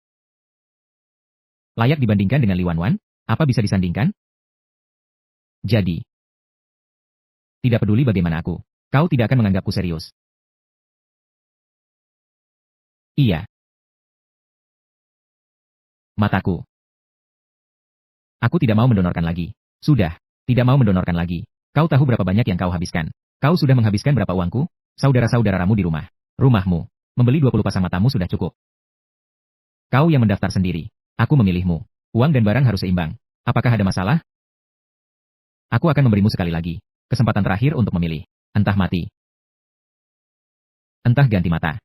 Layak dibandingkan dengan Li Wanwan? Apa bisa disandingkan? Jadi, tidak peduli bagaimana aku. Kau tidak akan menganggapku serius. Iya, mataku. Aku tidak mau mendonorkan lagi. Sudah, tidak mau mendonorkan lagi. Kau tahu berapa banyak yang kau habiskan? Kau sudah menghabiskan berapa uangku? Saudara-saudaramu di rumah. Rumahmu. Membeli 20 pasang matamu sudah cukup. Kau yang mendaftar sendiri. Aku memilihmu. Uang dan barang harus seimbang. Apakah ada masalah? Aku akan memberimu sekali lagi. Kesempatan terakhir untuk memilih. Entah mati. Entah ganti mata.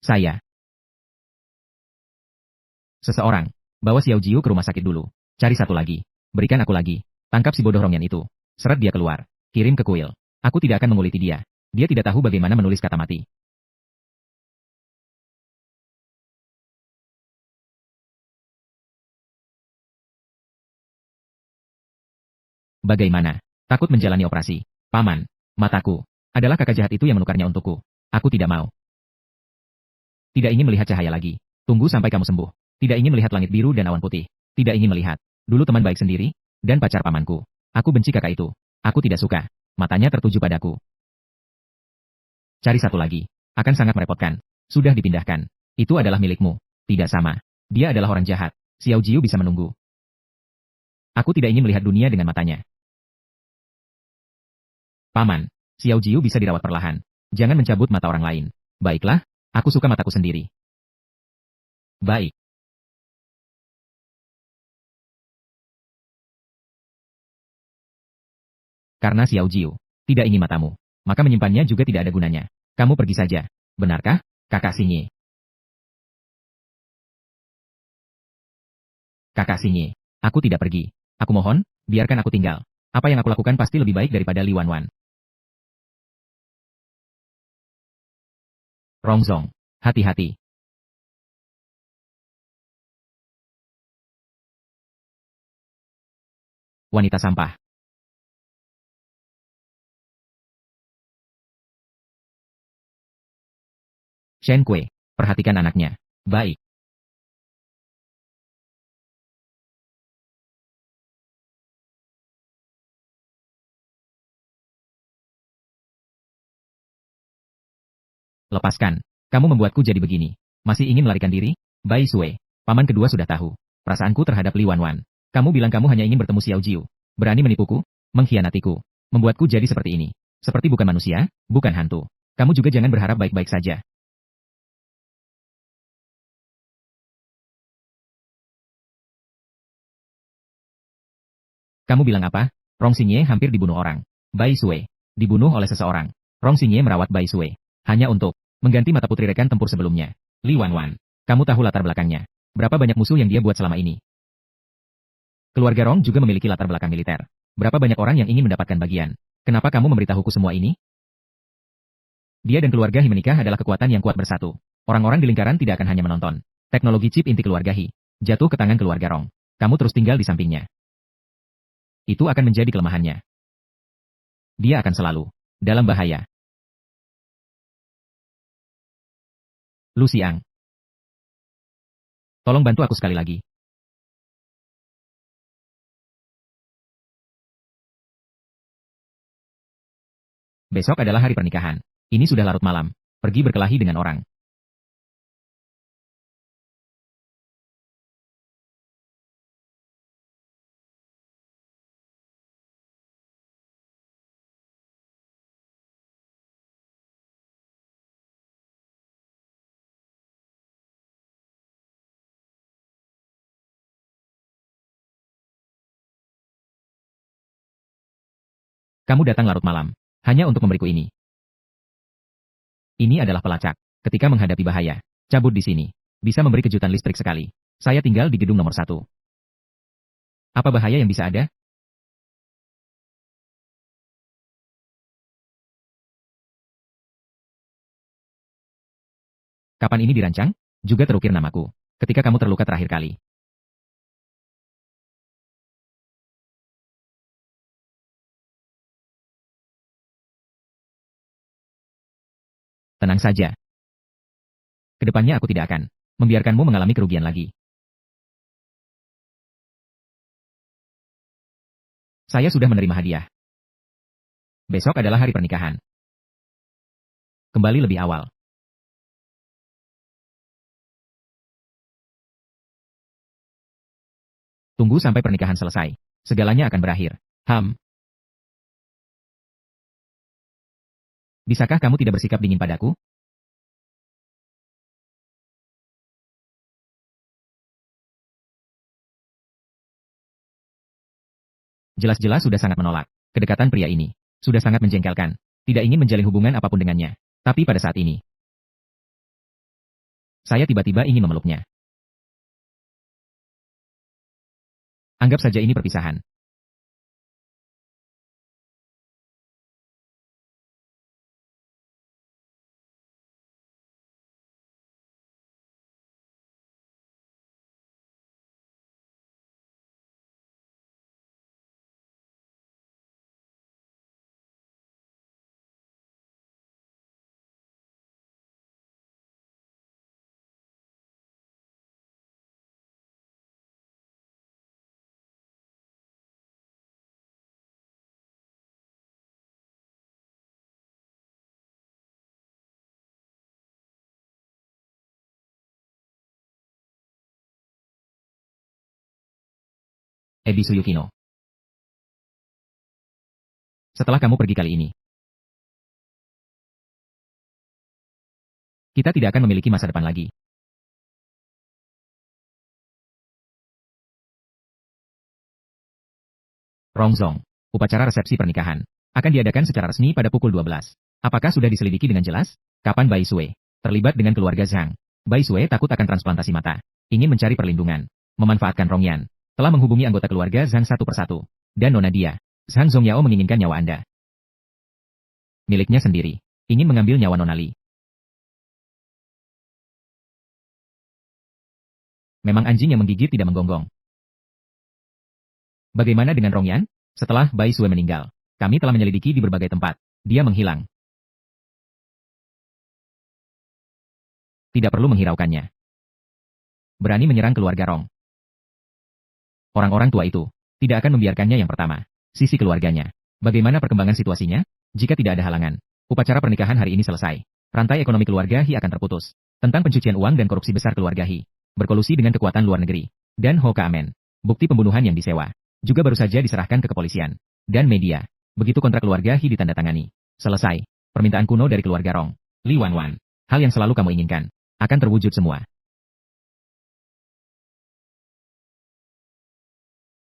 Saya. Seseorang. Bawa Xiao Jiu ke rumah sakit dulu. Cari satu lagi. Berikan aku lagi. Tangkap si bodoh Rongyan itu. Seret dia keluar. Kirim ke kuil. Aku tidak akan menguliti dia. Dia tidak tahu bagaimana menulis kata mati. Bagaimana? Takut menjalani operasi. Paman. Mataku. Adalah kakak jahat itu yang menukarnya untukku. Aku tidak mau. Tidak ingin melihat cahaya lagi. Tunggu sampai kamu sembuh. Tidak ingin melihat langit biru dan awan putih. Tidak ingin melihat. Dulu teman baik sendiri. Dan pacar pamanku. Aku benci kakak itu. Aku tidak suka. Matanya tertuju padaku. Cari satu lagi. Akan sangat merepotkan. Sudah dipindahkan. Itu adalah milikmu. Tidak sama. Dia adalah orang jahat. Xiao Jiu bisa menunggu. Aku tidak ingin melihat dunia dengan matanya. Paman. Xiao Jiu bisa dirawat perlahan. Jangan mencabut mata orang lain. Baiklah. Aku suka mataku sendiri. Baik. Karena Xiao Jiu tidak ingin matamu, maka menyimpannya juga tidak ada gunanya. Kamu pergi saja. Benarkah, kakak Xingye? Kakak Xingye, aku tidak pergi. Aku mohon, biarkan aku tinggal. Apa yang aku lakukan pasti lebih baik daripada Li Wanwan. Rongzong, hati-hati. Wanita sampah. Shen Kue, perhatikan anaknya. Baik. Lepaskan. Kamu membuatku jadi begini. Masih ingin melarikan diri? Bai Sue. Paman kedua sudah tahu. Perasaanku terhadap Li Wanwan. Kamu bilang kamu hanya ingin bertemu Xiao Jiu. Berani menipuku? Mengkhianatiku. Membuatku jadi seperti ini. Seperti bukan manusia, bukan hantu. Kamu juga jangan berharap baik-baik saja. Kamu bilang apa? Rong Xingye hampir dibunuh orang. Bai Sue. Dibunuh oleh seseorang. Rong Xingye merawat Bai Sue. Hanya untuk mengganti mata putri rekan tempur sebelumnya. Li Wanwan. Kamu tahu latar belakangnya. Berapa banyak musuh yang dia buat selama ini? Keluarga Rong juga memiliki latar belakang militer. Berapa banyak orang yang ingin mendapatkan bagian? Kenapa kamu memberitahuku semua ini? Dia dan keluarga Hi menikah adalah kekuatan yang kuat bersatu. Orang-orang di lingkaran tidak akan hanya menonton. Teknologi chip inti keluarga Hi jatuh ke tangan keluarga Rong. Kamu terus tinggal di sampingnya. Itu akan menjadi kelemahannya. Dia akan selalu dalam bahaya. Lu Xiang, tolong bantu aku sekali lagi. Besok adalah hari pernikahan. Ini sudah larut malam. Pergi berkelahi dengan orang. Kamu datang larut malam. Hanya untuk memberiku ini. Ini adalah pelacak. Ketika menghadapi bahaya. Cabut di sini. Bisa memberi kejutan listrik sekali. Saya tinggal di gedung nomor 1. Apa bahaya yang bisa ada? Kapan ini dirancang? Juga terukir namaku. Ketika kamu terluka terakhir kali. Tenang saja. Kedepannya aku tidak akan membiarkanmu mengalami kerugian lagi. Saya sudah menerima hadiah. Besok adalah hari pernikahan. Kembali lebih awal. Tunggu sampai pernikahan selesai. Segalanya akan berakhir. Bisakah kamu tidak bersikap dingin padaku? Jelas-jelas sudah sangat menolak. Kedekatan pria ini sudah sangat menjengkelkan. Tidak ingin menjalin hubungan apapun dengannya. Tapi pada saat ini, saya tiba-tiba ingin memeluknya. Anggap saja ini perpisahan. Ebisu Yukino. Setelah kamu pergi kali ini, kita tidak akan memiliki masa depan lagi. Rongzong, upacara resepsi pernikahan akan diadakan secara resmi pada pukul 12. Apakah sudah diselidiki dengan jelas? Kapan Bai Sue terlibat dengan keluarga Zhang? Bai Sue takut akan transplantasi mata, ingin mencari perlindungan, memanfaatkan Rongyan, telah menghubungi anggota keluarga Zhang satu persatu. Dan nona dia, Zhang Zongyao menginginkan nyawa Anda. Miliknya sendiri, ingin mengambil nyawa Nona Li. Memang anjing yang menggigit tidak menggonggong. Bagaimana dengan Rongyan? Setelah Bai Sue meninggal, kami telah menyelidiki di berbagai tempat. Dia menghilang. Tidak perlu menghiraukannya. Berani menyerang keluarga Rong. Orang-orang tua itu tidak akan membiarkannya. Yang pertama, sisi keluarganya. Bagaimana perkembangan situasinya? Jika tidak ada halangan, upacara pernikahan hari ini selesai. Rantai ekonomi keluarga Hi akan terputus. Tentang pencucian uang dan korupsi besar keluarga Hi, berkolusi dengan kekuatan luar negeri. Dan Hoka Amen. Bukti pembunuhan yang disewa juga baru saja diserahkan ke kepolisian dan media. Begitu kontrak keluarga Hi ditandatangani. Selesai. Permintaan kuno dari keluarga Rong. Li Wanwan. Hal yang selalu kamu inginkan akan terwujud semua.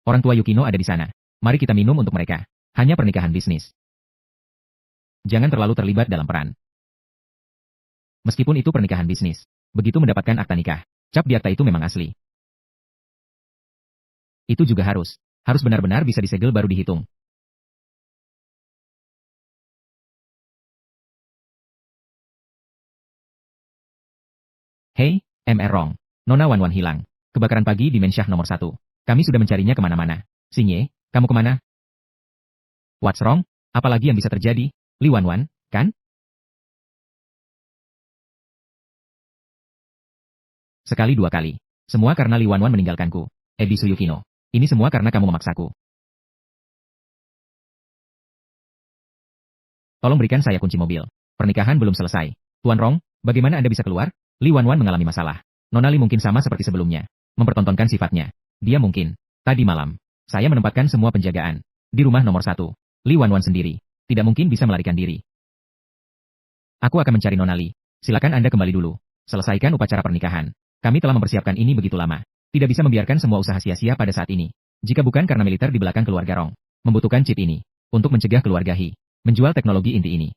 Orang tua Yukino ada di sana. Mari kita minum untuk mereka. Hanya pernikahan bisnis. Jangan terlalu terlibat dalam peran. Meskipun itu pernikahan bisnis. Begitu mendapatkan akta nikah, cap di akta itu memang asli. Itu juga harus benar-benar bisa disegel baru dihitung. Hei, Mr. Rong. Nona Wanwan hilang. Kebakaran pagi di Mensyah nomor 1. Kami sudah mencarinya kemana-mana. Sinye, kamu kemana? What's wrong? Apalagi yang bisa terjadi? Li Wanwan, kan? Sekali dua kali. Semua karena Li Wanwan meninggalkanku. Ebisu Yukino. Ini semua karena kamu memaksaku. Tolong berikan saya kunci mobil. Pernikahan belum selesai. Tuan Rong, bagaimana Anda bisa keluar? Li Wanwan mengalami masalah. Nona Li mungkin sama seperti sebelumnya. Mempertontonkan sifatnya. Dia mungkin. Tadi malam, saya menempatkan semua penjagaan di rumah nomor 1. Li Wanwan sendiri tidak mungkin bisa melarikan diri. Aku akan mencari Nona Li. Silakan Anda kembali dulu. Selesaikan upacara pernikahan. Kami telah mempersiapkan ini begitu lama. Tidak bisa membiarkan semua usaha sia-sia pada saat ini. Jika bukan karena militer di belakang keluarga Rong, membutuhkan chip ini untuk mencegah keluarga Hi menjual teknologi inti ini.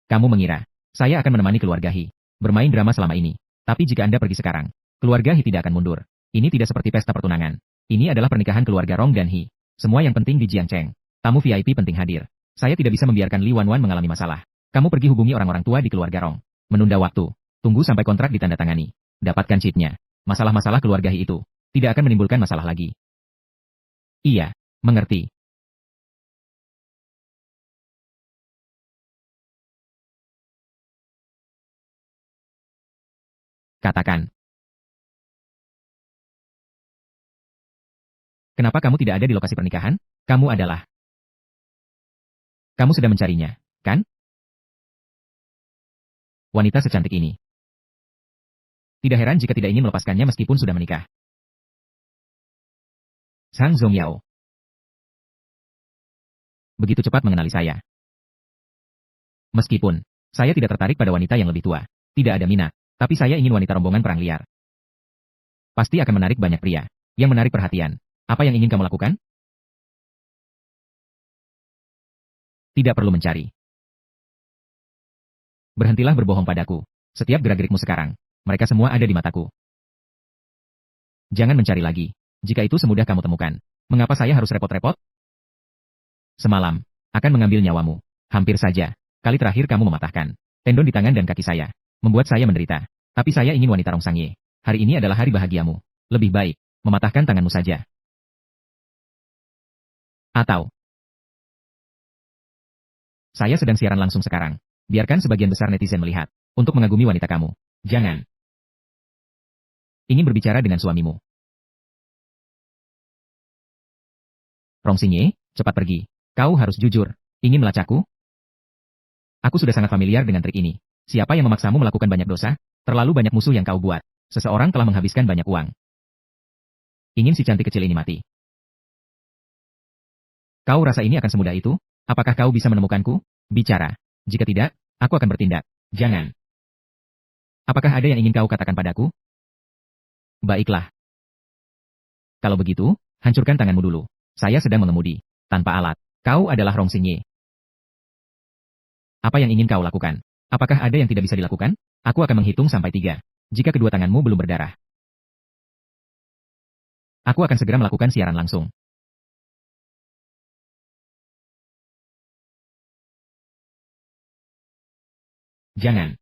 Kamu mengira saya akan menemani keluarga Hi bermain drama selama ini. Tapi jika Anda pergi sekarang, keluarga Hi tidak akan mundur. Ini tidak seperti pesta pertunangan. Ini adalah pernikahan keluarga Rong dan He. Semua yang penting di Jiangcheng. Tamu VIP penting hadir. Saya tidak bisa membiarkan Li Wanwan mengalami masalah. Kamu pergi hubungi orang-orang tua di keluarga Rong. Menunda waktu. Tunggu sampai kontrak ditandatangani. Dapatkan chipnya. Masalah-masalah keluarga He itu tidak akan menimbulkan masalah lagi. Iya, mengerti. Katakan. Kenapa kamu tidak ada di lokasi pernikahan? Kamu sudah mencarinya, kan? Wanita secantik ini. Tidak heran jika tidak ingin melepaskannya meskipun sudah menikah. Sang Zongyao. Begitu cepat mengenali saya. Meskipun saya tidak tertarik pada wanita yang lebih tua. Tidak ada minat. Tapi saya ingin wanita rombongan perang liar. Pasti akan menarik banyak pria. Yang menarik perhatian. Apa yang ingin kamu lakukan? Tidak perlu mencari. Berhentilah berbohong padaku. Setiap gerak-gerikmu sekarang. Mereka semua ada di mataku. Jangan mencari lagi. Jika itu semudah kamu temukan. Mengapa saya harus repot-repot? Semalam. Akan mengambil nyawamu. Hampir saja. Kali terakhir kamu mematahkan tendon di tangan dan kaki saya. Membuat saya menderita. Tapi saya ingin wanita Rong Sangye. Hari ini adalah hari bahagiamu. Lebih baik. Mematahkan tanganmu saja. Atau. Saya sedang siaran langsung sekarang. Biarkan sebagian besar netizen melihat. Untuk mengagumi wanita kamu. Jangan. Ingin berbicara dengan suamimu. Rong Singye, cepat pergi. Kau harus jujur. Ingin melacakku? Aku sudah sangat familiar dengan trik ini. Siapa yang memaksamu melakukan banyak dosa? Terlalu banyak musuh yang kau buat. Seseorang telah menghabiskan banyak uang. Ingin si cantik kecil ini mati. Kau rasa ini akan semudah itu? Apakah kau bisa menemukanku? Bicara. Jika tidak, aku akan bertindak. Jangan. Apakah ada yang ingin kau katakan padaku? Baiklah. Kalau begitu, hancurkan tanganmu dulu. Saya sedang mengemudi. Tanpa alat. Kau adalah Rong Singye. Apa yang ingin kau lakukan? Apakah ada yang tidak bisa dilakukan? Aku akan menghitung sampai 3. Jika kedua tanganmu belum berdarah. Aku akan segera melakukan siaran langsung. Jangan.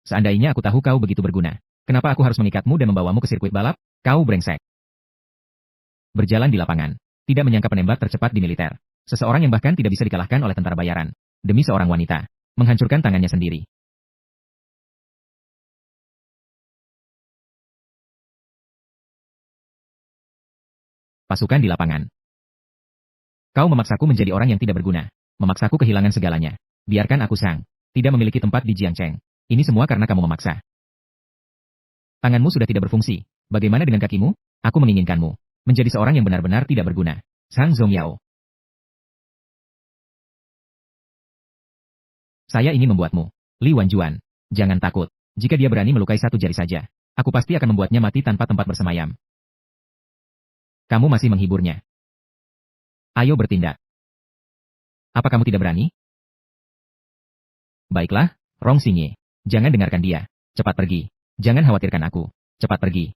Seandainya aku tahu kau begitu berguna. Kenapa aku harus mengikatmu dan membawamu ke sirkuit balap? Kau brengsek. Berjalan di lapangan. Tidak menyangka penembak tercepat di militer. Seseorang yang bahkan tidak bisa dikalahkan oleh tentara bayaran. Demi seorang wanita. Menghancurkan tangannya sendiri. Pasukan di lapangan. Kau memaksaku menjadi orang yang tidak berguna. Memaksaku kehilangan segalanya. Biarkan aku sang. Tidak memiliki tempat di Jiangcheng. Ini semua karena kamu memaksa. Tanganmu sudah tidak berfungsi. Bagaimana dengan kakimu? Aku menginginkanmu. Menjadi seorang yang benar-benar tidak berguna. Sang Zongyao. Saya ingin membuatmu. Li Wanjuan. Jangan takut. Jika dia berani melukai satu jari saja. Aku pasti akan membuatnya mati tanpa tempat bersemayam. Kamu masih menghiburnya. Ayo bertindak. Apa kamu tidak berani? Baiklah, Rong Singye. Jangan dengarkan dia. Cepat pergi. Jangan khawatirkan aku. Cepat pergi.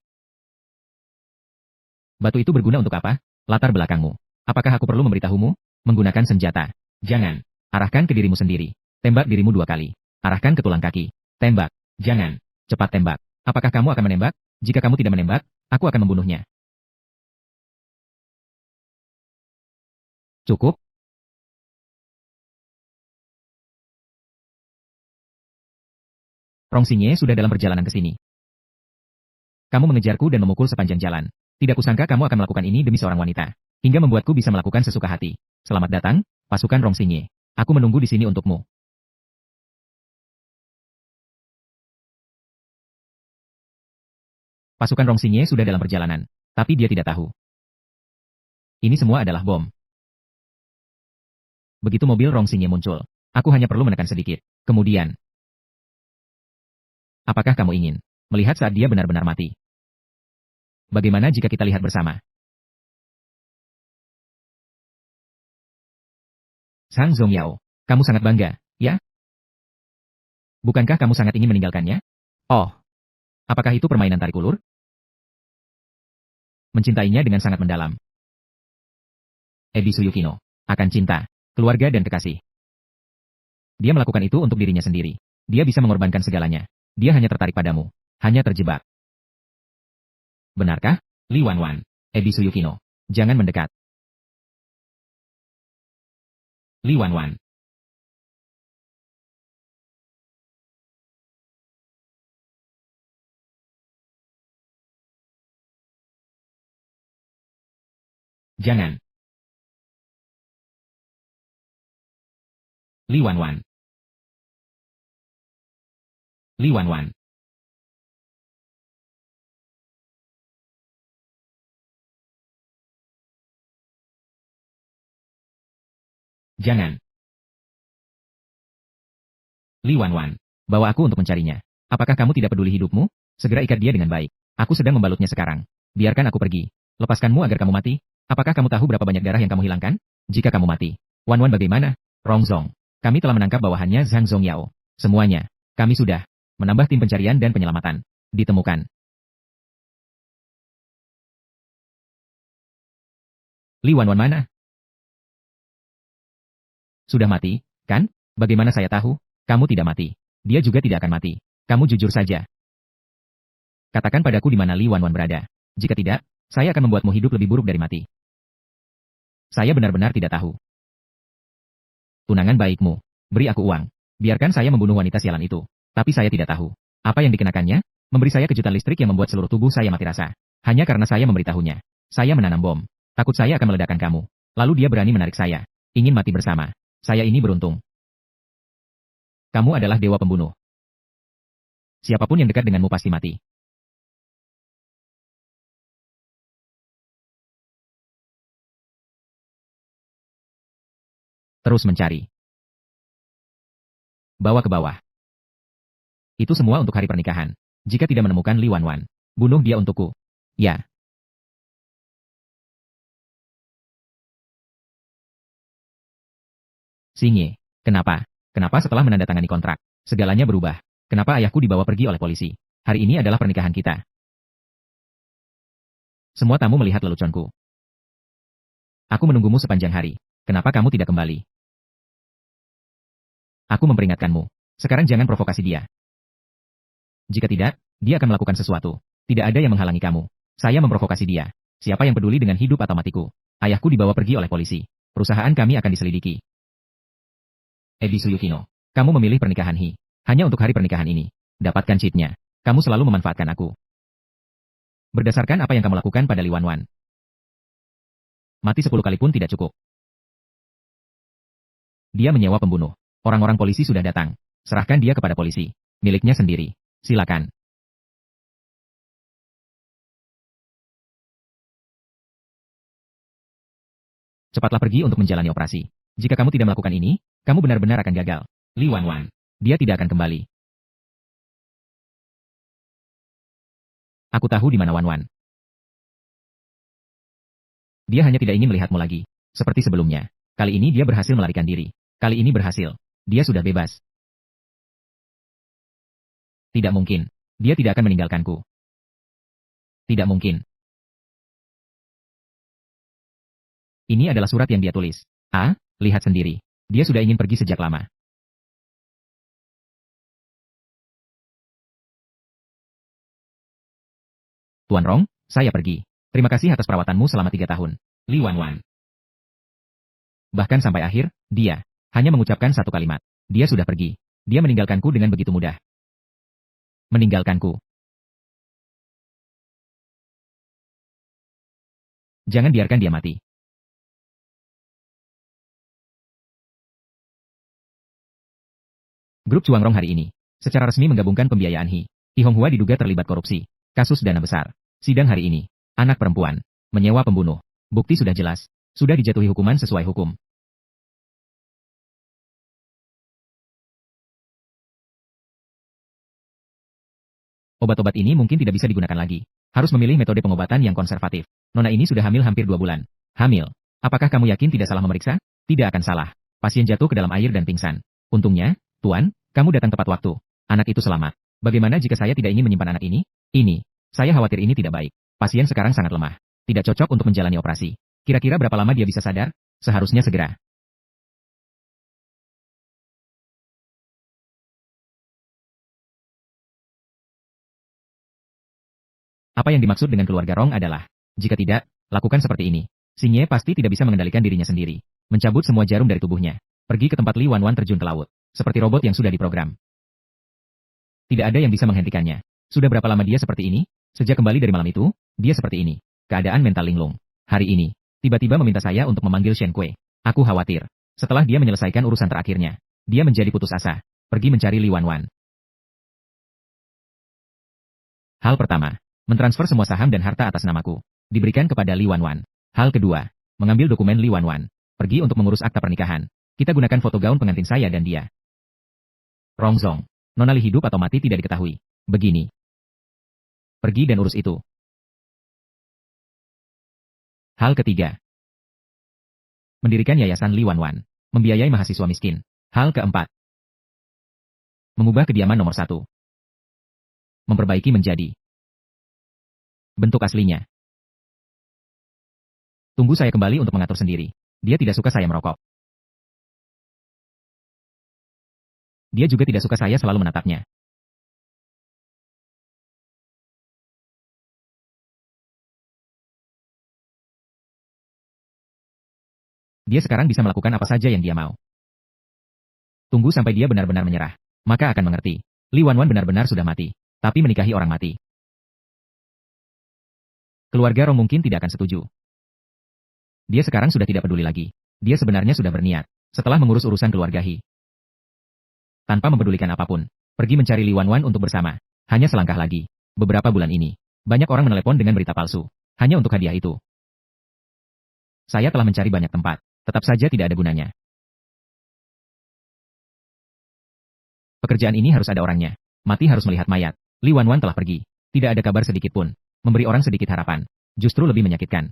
Batu itu berguna untuk apa? Latar belakangmu. Apakah aku perlu memberitahumu? Menggunakan senjata. Jangan. Arahkan ke dirimu sendiri. Tembak dirimu 2 kali. Arahkan ke tulang kaki. Tembak. Jangan. Cepat tembak. Apakah kamu akan menembak? Jika kamu tidak menembak, aku akan membunuhnya. Cukup? Rong Singye sudah dalam perjalanan ke sini. Kamu mengejarku dan memukul sepanjang jalan. Tidak kusangka kamu akan melakukan ini demi seorang wanita. Hingga membuatku bisa melakukan sesuka hati. Selamat datang, pasukan Rong Singye. Aku menunggu di sini untukmu. Pasukan Rong Singye sudah dalam perjalanan. Tapi dia tidak tahu. Ini semua adalah bom. Begitu mobil Rong Singye muncul. Aku hanya perlu menekan sedikit. Kemudian. Apakah kamu ingin melihat saat dia benar-benar mati? Bagaimana jika kita lihat bersama? Sang Zongyao. Kamu sangat bangga, ya? Bukankah kamu sangat ingin meninggalkannya? Oh, apakah itu permainan tarik ulur? Mencintainya dengan sangat mendalam. Ebisu Yukino. Akan cinta, keluarga dan kekasih. Dia melakukan itu untuk dirinya sendiri. Dia bisa mengorbankan segalanya. Dia hanya tertarik padamu. Hanya terjebak. Benarkah? Li Wanwan. Ebisu Yukino. Jangan mendekat. Li Wanwan. Jangan. Li Wanwan. Li Wanwan. Jangan. Li Wanwan. Bawa aku untuk mencarinya. Apakah kamu tidak peduli hidupmu? Segera ikat dia dengan baik. Aku sedang membalutnya sekarang. Biarkan aku pergi. Lepaskanmu agar kamu mati. Apakah kamu tahu berapa banyak darah yang kamu hilangkan? Jika kamu mati. Wanwan bagaimana? Rongzong. Kami telah menangkap bawahannya Zhang Zongyao. Semuanya. Kami sudah menambah tim pencarian dan penyelamatan. Ditemukan. Li Wanwan mana? Sudah mati, kan? Bagaimana saya tahu? Kamu tidak mati. Dia juga tidak akan mati. Kamu jujur saja. Katakan padaku di mana Li Wanwan berada. Jika tidak, saya akan membuatmu hidup lebih buruk dari mati. Saya benar-benar tidak tahu. Tunangan baikmu. Beri aku uang. Biarkan saya membunuh wanita sialan itu. Tapi saya tidak tahu. Apa yang dikenakannya? Memberi saya kejutan listrik yang membuat seluruh tubuh saya mati rasa. Hanya karena saya memberitahunya. Saya menanam bom. Takut saya akan meledakkan kamu. Lalu dia berani menarik saya. Ingin mati bersama. Saya ini beruntung. Kamu adalah dewa pembunuh. Siapapun yang dekat denganmu pasti mati. Terus mencari. Bawa ke bawah. Itu semua untuk hari pernikahan. Jika tidak menemukan Li Wanwan, bunuh dia untukku. Ya. Sinye. Kenapa? Kenapa setelah menandatangani kontrak, segalanya berubah? Kenapa ayahku dibawa pergi oleh polisi? Hari ini adalah pernikahan kita. Semua tamu melihat leluconku. Aku menunggumu sepanjang hari. Kenapa kamu tidak kembali? Aku memperingatkanmu. Sekarang jangan provokasi dia. Jika tidak, dia akan melakukan sesuatu. Tidak ada yang menghalangi kamu. Saya memprovokasi dia. Siapa yang peduli dengan hidup atau matiku? Ayahku dibawa pergi oleh polisi. Perusahaan kami akan diselidiki. Ebisu Yukino. Kamu memilih pernikahan Hi. Hanya untuk hari pernikahan ini. Dapatkan cheatnya. Kamu selalu memanfaatkan aku. Berdasarkan apa yang kamu lakukan pada Li Wanwan. Mati 10 kali pun tidak cukup. Dia menyewa pembunuh. Orang-orang polisi sudah datang. Serahkan dia kepada polisi. Miliknya sendiri. Silakan. Cepatlah pergi untuk menjalani operasi. Jika kamu tidak melakukan ini, kamu benar-benar akan gagal. Li Wanwan. Dia tidak akan kembali. Aku tahu di mana Wanwan. Dia hanya tidak ingin melihatmu lagi. Seperti sebelumnya. Kali ini dia berhasil melarikan diri. Kali ini berhasil. Dia sudah bebas. Tidak mungkin. Dia tidak akan meninggalkanku. Tidak mungkin. Ini adalah surat yang dia tulis. Ah, lihat sendiri. Dia sudah ingin pergi sejak lama. Tuan Rong, saya pergi. Terima kasih atas perawatanmu selama 3 tahun. Li Wanwan. Bahkan sampai akhir, dia hanya mengucapkan satu kalimat. Dia sudah pergi. Dia meninggalkanku dengan begitu mudah. Meninggalkanku. Jangan biarkan dia mati. Grup Chuangrong hari ini secara resmi menggabungkan pembiayaan Hi. Hi Honghua diduga terlibat korupsi. Kasus dana besar. Sidang hari ini. Anak perempuan. Menyewa pembunuh. Bukti sudah jelas. Sudah dijatuhi hukuman sesuai hukum. Obat-obat ini mungkin tidak bisa digunakan lagi. Harus memilih metode pengobatan yang konservatif. Nona ini sudah hamil hampir 2 bulan. Hamil. Apakah kamu yakin tidak salah memeriksa? Tidak akan salah. Pasien jatuh ke dalam air dan pingsan. Untungnya, Tuan, kamu datang tepat waktu. Anak itu selamat. Bagaimana jika saya tidak ingin menyimpan anak ini? Ini. Saya khawatir ini tidak baik. Pasien sekarang sangat lemah. Tidak cocok untuk menjalani operasi. Kira-kira berapa lama dia bisa sadar? Seharusnya segera. Apa yang dimaksud dengan keluarga Rong adalah, jika tidak, lakukan seperti ini. Xingye pasti tidak bisa mengendalikan dirinya sendiri. Mencabut semua jarum dari tubuhnya. Pergi ke tempat Li Wanwan terjun ke laut. Seperti robot yang sudah diprogram. Tidak ada yang bisa menghentikannya. Sudah berapa lama dia seperti ini? Sejak kembali dari malam itu, dia seperti ini. Keadaan mental linglung. Hari ini, tiba-tiba meminta saya untuk memanggil Shen Kue. Aku khawatir. Setelah dia menyelesaikan urusan terakhirnya, dia menjadi putus asa. Pergi mencari Li Wanwan. Hal pertama, mentransfer semua saham dan harta atas namaku. Diberikan kepada Li Wanwan. Hal kedua, mengambil dokumen Li Wanwan. Pergi untuk mengurus akta pernikahan. Kita gunakan foto gaun pengantin saya dan dia. Rongzong. Nona Li hidup atau mati tidak diketahui. Begini. Pergi dan urus itu. Hal ketiga. Mendirikan yayasan Li Wanwan. Membiayai mahasiswa miskin. Hal keempat. Mengubah kediaman nomor 1. Memperbaiki menjadi bentuk aslinya. Tunggu saya kembali untuk mengatur sendiri. Dia tidak suka saya merokok. Dia juga tidak suka saya selalu menatapnya. Dia sekarang bisa melakukan apa saja yang dia mau. Tunggu sampai dia benar-benar menyerah. Maka akan mengerti. Li Wanwan benar-benar sudah mati. Tapi menikahi orang mati. Keluarga Rong mungkin tidak akan setuju. Dia sekarang sudah tidak peduli lagi. Dia sebenarnya sudah berniat. Setelah mengurus urusan keluarga Hi. Tanpa mempedulikan apapun. Pergi mencari Li Wanwan untuk bersama. Hanya selangkah lagi. Beberapa bulan ini. Banyak orang menelepon dengan berita palsu. Hanya untuk hadiah itu. Saya telah mencari banyak tempat. Tetap saja tidak ada gunanya. Pekerjaan ini harus ada orangnya. Mati harus melihat mayat. Li Wanwan telah pergi. Tidak ada kabar sedikit pun. Memberi orang sedikit harapan. Justru lebih menyakitkan.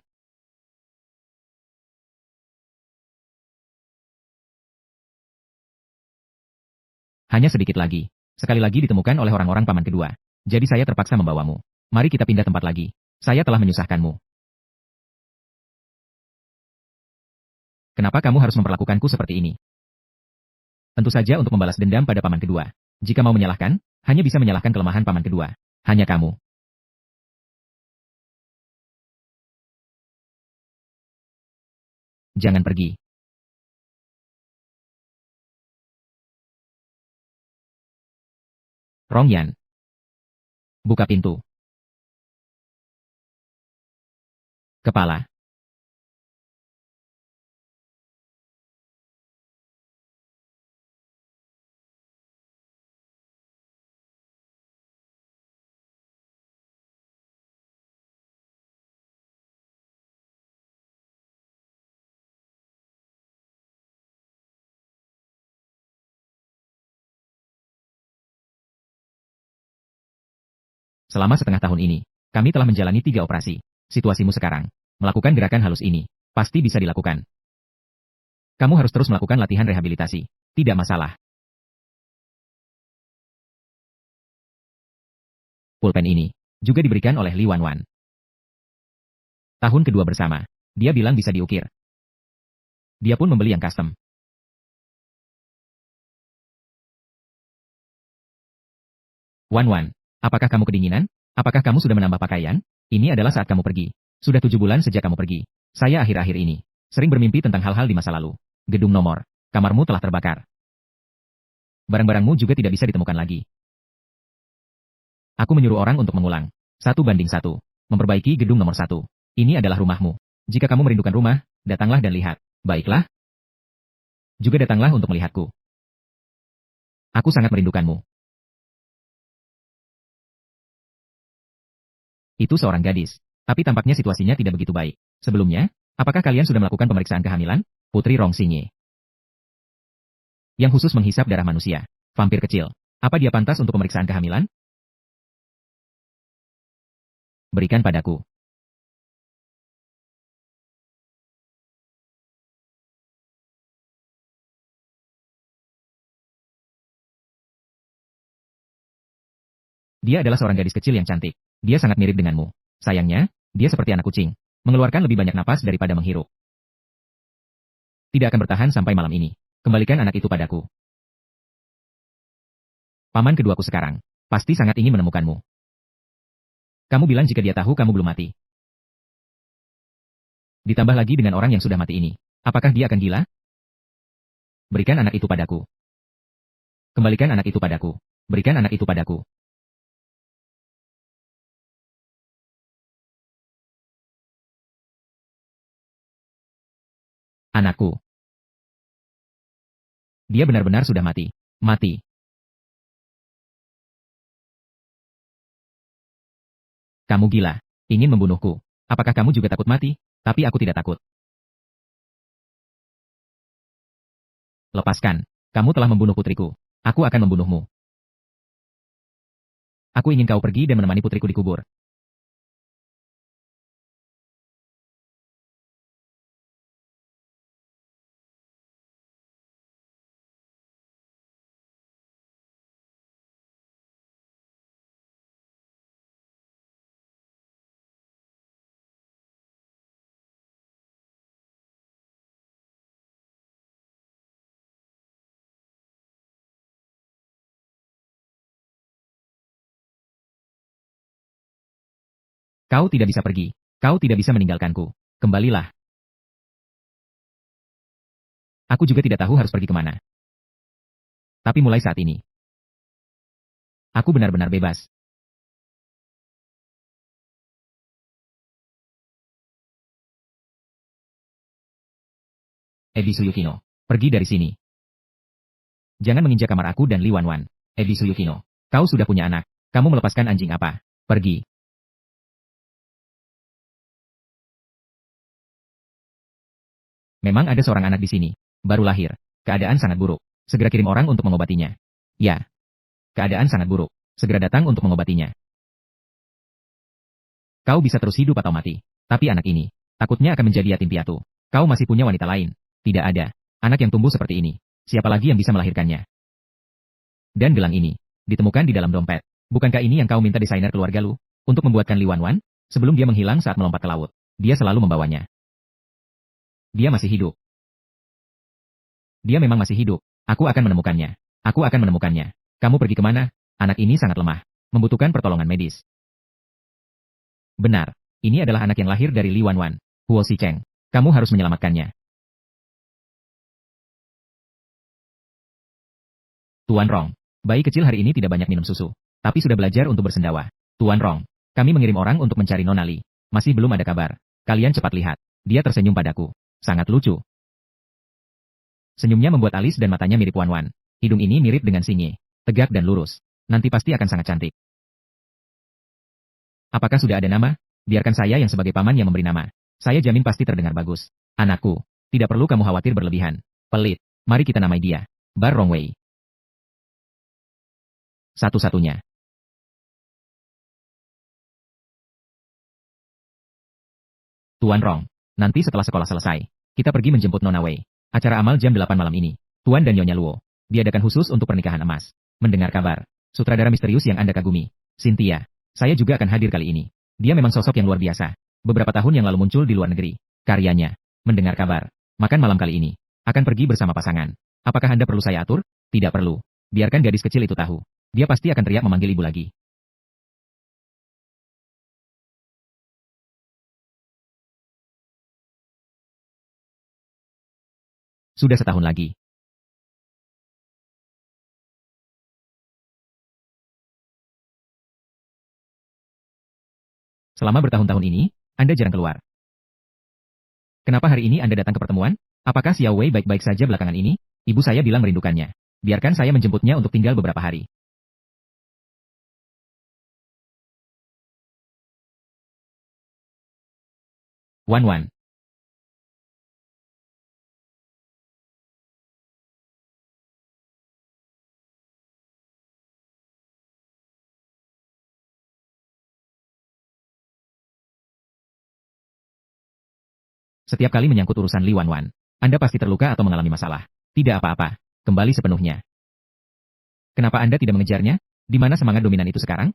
Hanya sedikit lagi. Sekali lagi ditemukan oleh orang-orang paman kedua. Jadi saya terpaksa membawamu. Mari kita pindah tempat lagi. Saya telah menyusahkanmu. Kenapa kamu harus memperlakukanku seperti ini? Tentu saja untuk membalas dendam pada paman kedua. Jika mau menyalahkan, hanya bisa menyalahkan kelemahan paman kedua. Hanya kamu. Jangan pergi. Rongyan. Buka pintu. Kepala. Selama setengah tahun ini, kami telah menjalani 3 operasi. Situasimu sekarang, melakukan gerakan halus ini, pasti bisa dilakukan. Kamu harus terus melakukan latihan rehabilitasi. Tidak masalah. Pulpen ini, juga diberikan oleh Li Wanwan. Tahun kedua bersama, dia bilang bisa diukir. Dia pun membeli yang custom. Wanwan, apakah kamu kedinginan? Apakah kamu sudah menambah pakaian? Ini adalah saat kamu pergi. Sudah 7 bulan sejak kamu pergi. Saya akhir-akhir ini, sering bermimpi tentang hal-hal di masa lalu. Gedung nomor, kamarmu telah terbakar. Barang-barangmu juga tidak bisa ditemukan lagi. Aku menyuruh orang untuk mengulang. 1:1. Memperbaiki gedung nomor 1. Ini adalah rumahmu. Jika kamu merindukan rumah, datanglah dan lihat. Baiklah. Juga datanglah untuk melihatku. Aku sangat merindukanmu. Itu seorang gadis. Tapi tampaknya situasinya tidak begitu baik. Sebelumnya, apakah kalian sudah melakukan pemeriksaan kehamilan? Putri Rong Xingye. Yang khusus menghisap darah manusia. Vampir kecil. Apa dia pantas untuk pemeriksaan kehamilan? Berikan padaku. Dia adalah seorang gadis kecil yang cantik. Dia sangat mirip denganmu. Sayangnya, dia seperti anak kucing. Mengeluarkan lebih banyak napas daripada menghirup. Tidak akan bertahan sampai malam ini. Kembalikan anak itu padaku. Paman keduaku sekarang. Pasti sangat ingin menemukanmu. Kamu bilang jika dia tahu kamu belum mati. Ditambah lagi dengan orang yang sudah mati ini. Apakah dia akan gila? Berikan anak itu padaku. Kembalikan anak itu padaku. Berikan anak itu padaku. Anakku. Dia benar-benar sudah mati. Mati. Kamu gila. Ingin membunuhku. Apakah kamu juga takut mati? Tapi aku tidak takut. Lepaskan. Kamu telah membunuh putriku. Aku akan membunuhmu. Aku ingin kau pergi dan menemani putriku dikubur. Kau tidak bisa pergi. Kau tidak bisa meninggalkanku. Kembalilah. Aku juga tidak tahu harus pergi kemana. Tapi mulai saat ini, aku benar-benar bebas. Ebisu Yukino. Pergi dari sini. Jangan menginjak kamar aku dan Li Wanwan. Ebisu Yukino. Kau sudah punya anak. Kamu melepaskan anjing apa? Pergi. Memang ada seorang anak di sini. Baru lahir. Keadaan sangat buruk. Segera kirim orang untuk mengobatinya. Ya. Keadaan sangat buruk. Segera datang untuk mengobatinya. Kau bisa terus hidup atau mati. Tapi anak ini, takutnya akan menjadi yatim piatu. Kau masih punya wanita lain. Tidak ada. Anak yang tumbuh seperti ini. Siapa lagi yang bisa melahirkannya? Dan gelang ini, ditemukan di dalam dompet. Bukankah ini yang kau minta desainer keluarga lu? Untuk membuatkan Li Wanwan? Sebelum dia menghilang saat melompat ke laut. Dia selalu membawanya. Dia masih hidup. Dia memang masih hidup. Aku akan menemukannya. Aku akan menemukannya. Kamu pergi kemana? Anak ini sangat lemah. Membutuhkan pertolongan medis. Benar. Ini adalah anak yang lahir dari Li Wanwan. Huo Xicheng. Kamu harus menyelamatkannya. Tuan Rong. Bayi kecil hari ini tidak banyak minum susu. Tapi sudah belajar untuk bersendawa. Tuan Rong. Kami mengirim orang untuk mencari Nona Li. Masih belum ada kabar. Kalian cepat lihat. Dia tersenyum padaku. Sangat lucu. Senyumnya membuat alis dan matanya mirip Wan Wan. Hidung ini mirip dengan Sinye. Tegak dan lurus. Nanti pasti akan sangat cantik. Apakah sudah ada nama? Biarkan saya yang sebagai paman yang memberi nama. Saya jamin pasti terdengar bagus. Anakku. Tidak perlu kamu khawatir berlebihan. Pelit. Mari kita namai dia. Bar Rongwei. Satu-satunya. Tuan Rong. Nanti setelah sekolah selesai, kita pergi menjemput Nona Wei. Acara amal jam 8 malam ini. Tuan dan Nyonya Luo. Diadakan khusus untuk pernikahan emas. Mendengar kabar. Sutradara misterius yang Anda kagumi. Cynthia. Saya juga akan hadir kali ini. Dia memang sosok yang luar biasa. Beberapa tahun yang lalu muncul di luar negeri. Karyanya. Mendengar kabar. Makan malam kali ini. Akan pergi bersama pasangan. Apakah Anda perlu saya atur? Tidak perlu. Biarkan gadis kecil itu tahu. Dia pasti akan teriak memanggil ibu lagi. Sudah setahun lagi. Selama bertahun-tahun ini, Anda jarang keluar. Kenapa hari ini Anda datang ke pertemuan? Apakah Xiao Wei baik-baik saja belakangan ini? Ibu saya bilang merindukannya. Biarkan saya menjemputnya untuk tinggal beberapa hari. Wan Wan. Setiap kali menyangkut urusan Li Wan Wan, Anda pasti terluka atau mengalami masalah. Tidak apa-apa. Kembali sepenuhnya. Kenapa Anda tidak mengejarnya? Di mana semangat dominan itu sekarang?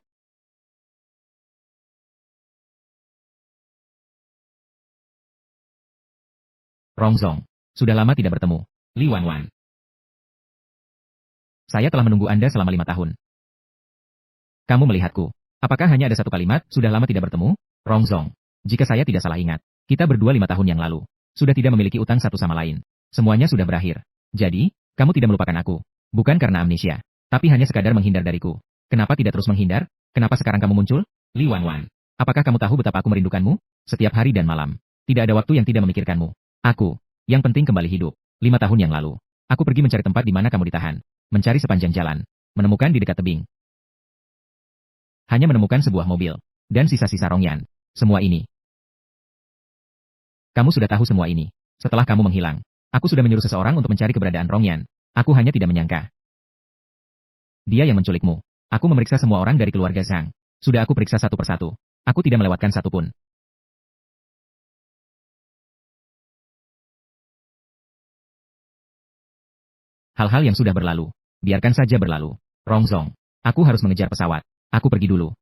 Rongzong. Sudah lama tidak bertemu. Li Wanwan. Saya telah menunggu Anda selama 5 tahun. Kamu melihatku. Apakah hanya ada satu kalimat, sudah lama tidak bertemu? Rongzong. Jika saya tidak salah ingat, kita berdua 5 tahun yang lalu. Sudah tidak memiliki utang satu sama lain. Semuanya sudah berakhir. Jadi, kamu tidak melupakan aku. Bukan karena amnesia. Tapi hanya sekadar menghindar dariku. Kenapa tidak terus menghindar? Kenapa sekarang kamu muncul? Li Wanwan. Apakah kamu tahu betapa aku merindukanmu? Setiap hari dan malam. Tidak ada waktu yang tidak memikirkanmu. Aku. Yang penting kembali hidup. 5 tahun yang lalu. Aku pergi mencari tempat di mana kamu ditahan. Mencari sepanjang jalan. Menemukan di dekat tebing. Hanya menemukan sebuah mobil. Dan sisa-sisa Rongyan. Semua ini. Kamu sudah tahu semua ini. Setelah kamu menghilang. Aku sudah menyuruh seseorang untuk mencari keberadaan Rongyan. Aku hanya tidak menyangka. Dia yang menculikmu. Aku memeriksa semua orang dari keluarga Zhang. Sudah aku periksa satu persatu. Aku tidak melewatkan satu pun. Hal-hal yang sudah berlalu. Biarkan saja berlalu. Rongzong. Aku harus mengejar pesawat. Aku pergi dulu.